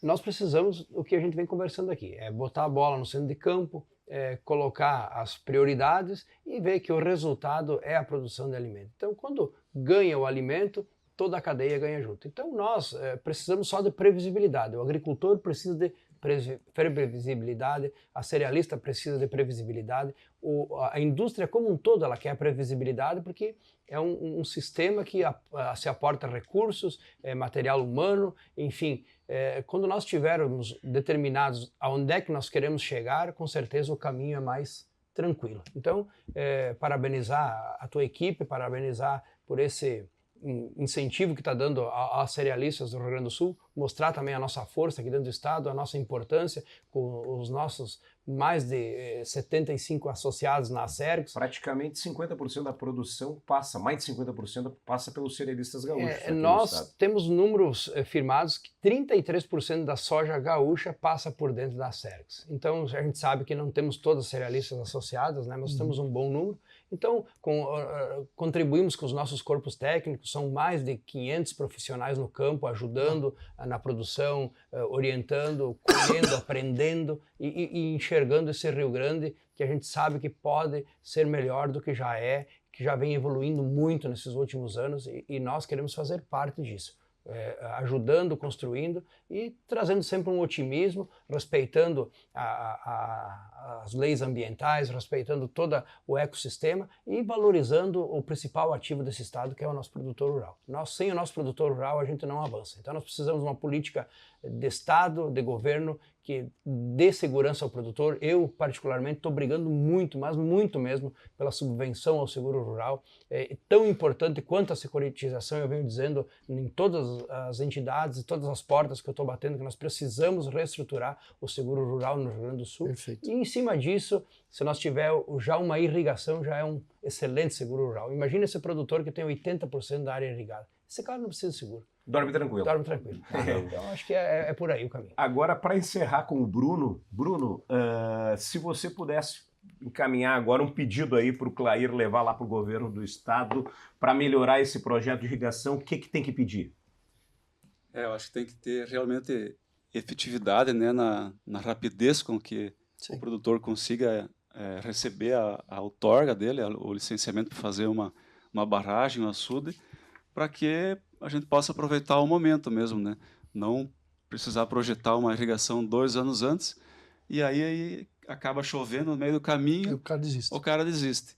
nós precisamos, o que a gente vem conversando aqui, é botar a bola no centro de campo, colocar as prioridades e ver que o resultado é a produção de alimento. Então, quando ganha o alimento, toda a cadeia ganha junto. Então, nós precisamos só de previsibilidade. O agricultor precisa de previsibilidade, a cerealista precisa de previsibilidade, a indústria como um todo ela quer previsibilidade, porque é um sistema que se aporta recursos, material humano, enfim. Quando nós tivermos determinados aonde é que nós queremos chegar, com certeza o caminho é mais tranquilo. Então, parabenizar a tua equipe, parabenizar por esse incentivo que está dando às cerealistas do Rio Grande do Sul, mostrar também a nossa força aqui dentro do Estado, a nossa importância, com os nossos mais de 75 associados na Acergs. Praticamente 50% da produção passa, mais de 50% passa pelos cerealistas gaúchos. Nós temos números firmados que 33% da soja gaúcha passa por dentro da Acergs. Então, a gente sabe que não temos todas as cerealistas associadas, né, mas temos um bom número. Então, contribuímos com os nossos corpos técnicos, são mais de 500 profissionais no campo, ajudando na produção, orientando, colhendo, aprendendo e enxergando esse Rio Grande que a gente sabe que pode ser melhor do que já é, que já vem evoluindo muito nesses últimos anos e nós queremos fazer parte disso. Ajudando, construindo e trazendo sempre um otimismo, respeitando as leis ambientais, respeitando todo o ecossistema e valorizando o principal ativo desse estado, que é o nosso produtor rural. Sem o nosso produtor rural a gente não avança. Então nós precisamos de uma política de Estado, de governo, que dê segurança ao produtor. Eu, particularmente, estou brigando muito, mas muito mesmo, pela subvenção ao seguro rural. É tão importante quanto a securitização, eu venho dizendo em todas as entidades e todas as portas que eu estou batendo, que nós precisamos reestruturar o seguro rural no Rio Grande do Sul. Perfeito. E em cima disso, se nós tivermos já uma irrigação, já é um excelente seguro rural. Imagina esse produtor que tem 80% da área irrigada. Esse cara não precisa de seguro. Dorme tranquilo. Dorme tranquilo. Então, acho que é por aí o caminho. Agora, para encerrar com o Bruno, se você pudesse encaminhar agora um pedido aí para o Clair levar lá para o governo do estado para melhorar esse projeto de irrigação, o que tem que pedir? Eu acho que tem que ter realmente efetividade, né, na rapidez com que o produtor consiga receber a outorga dele, o licenciamento para fazer uma barragem, um açude, para que a gente possa aproveitar o momento mesmo, né? Não precisar projetar uma irrigação 2 anos antes e aí acaba chovendo no meio do caminho e o cara desiste.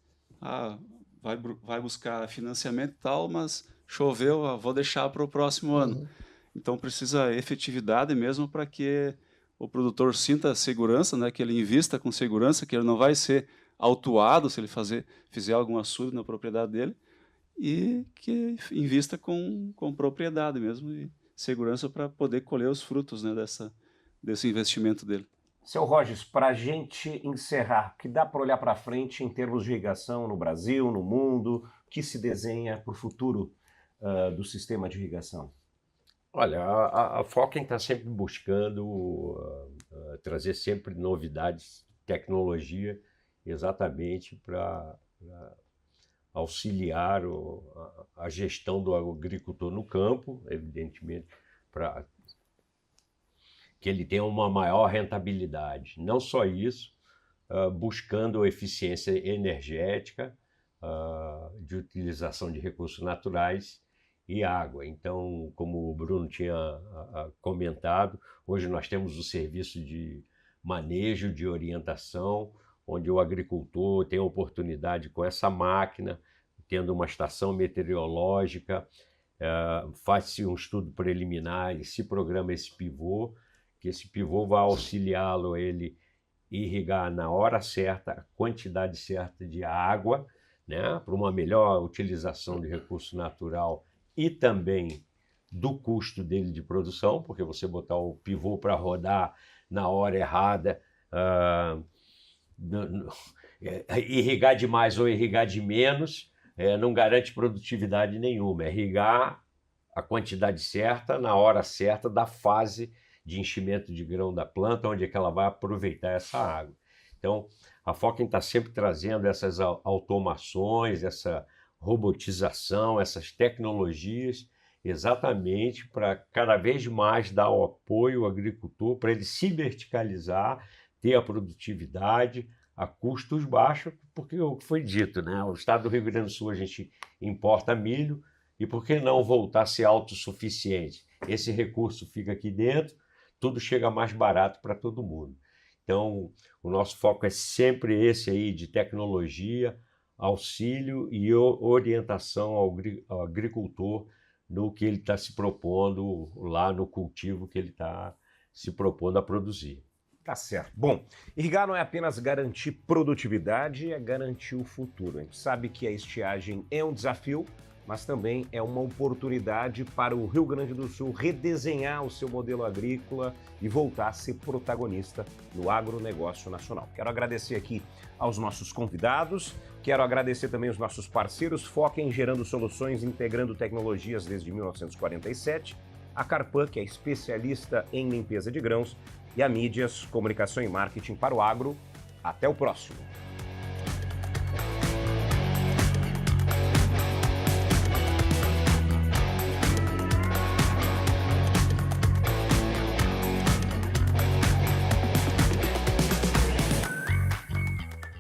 Vai buscar financiamento e tal, mas choveu, vou deixar para o próximo ano. Então precisa efetividade mesmo para que o produtor sinta segurança, né? Que ele invista com segurança, que ele não vai ser autuado se ele fizer algum açude na propriedade dele, e que invista com propriedade mesmo e segurança para poder colher os frutos, né, desse investimento dele. Seu Rogers, para a gente encerrar, o que dá para olhar para frente em termos de irrigação no Brasil, no mundo, o que se desenha para o futuro do sistema de irrigação? Olha, a Fokken está sempre buscando trazer sempre novidades, tecnologia, exatamente para auxiliar a gestão do agricultor no campo, evidentemente, para que ele tenha uma maior rentabilidade. Não só isso, buscando eficiência energética, de utilização de recursos naturais e água. Então, como o Bruno tinha comentado, hoje nós temos o serviço de manejo, de orientação, onde o agricultor tem a oportunidade com essa máquina, tendo uma estação meteorológica, faz-se um estudo preliminar e se programa esse pivô, que esse pivô vai auxiliá-lo a ele irrigar na hora certa, a quantidade certa de água, né, para uma melhor utilização de recurso natural e também do custo dele de produção, porque você botar o pivô para rodar na hora errada, irrigar demais ou irrigar de menos, não garante produtividade nenhuma. É irrigar a quantidade certa, na hora certa, da fase de enchimento de grão da planta, onde é que ela vai aproveitar essa água. Então, a Fokken está sempre trazendo essas automações, essa robotização, essas tecnologias, exatamente para cada vez mais dar o apoio ao agricultor, para ele se verticalizar, ter a produtividade a custos baixos, porque o que foi dito, né? O estado do Rio Grande do Sul a gente importa milho, e por que não voltar a ser autossuficiente? Esse recurso fica aqui dentro, tudo chega mais barato para todo mundo. Então, o nosso foco é sempre esse aí de tecnologia, auxílio e orientação ao agricultor no que ele está se propondo lá no cultivo que ele está se propondo a produzir. Tá certo. Bom, irrigar não é apenas garantir produtividade, é garantir o futuro. A gente sabe que a estiagem é um desafio, mas também é uma oportunidade para o Rio Grande do Sul redesenhar o seu modelo agrícola e voltar a ser protagonista no agronegócio nacional. Quero agradecer aqui aos nossos convidados, quero agradecer também os nossos parceiros Fokken, gerando soluções, integrando tecnologias desde 1947, a Carpan, que é especialista em limpeza de grãos, e a Mídias, comunicação e marketing para o agro. Até o próximo!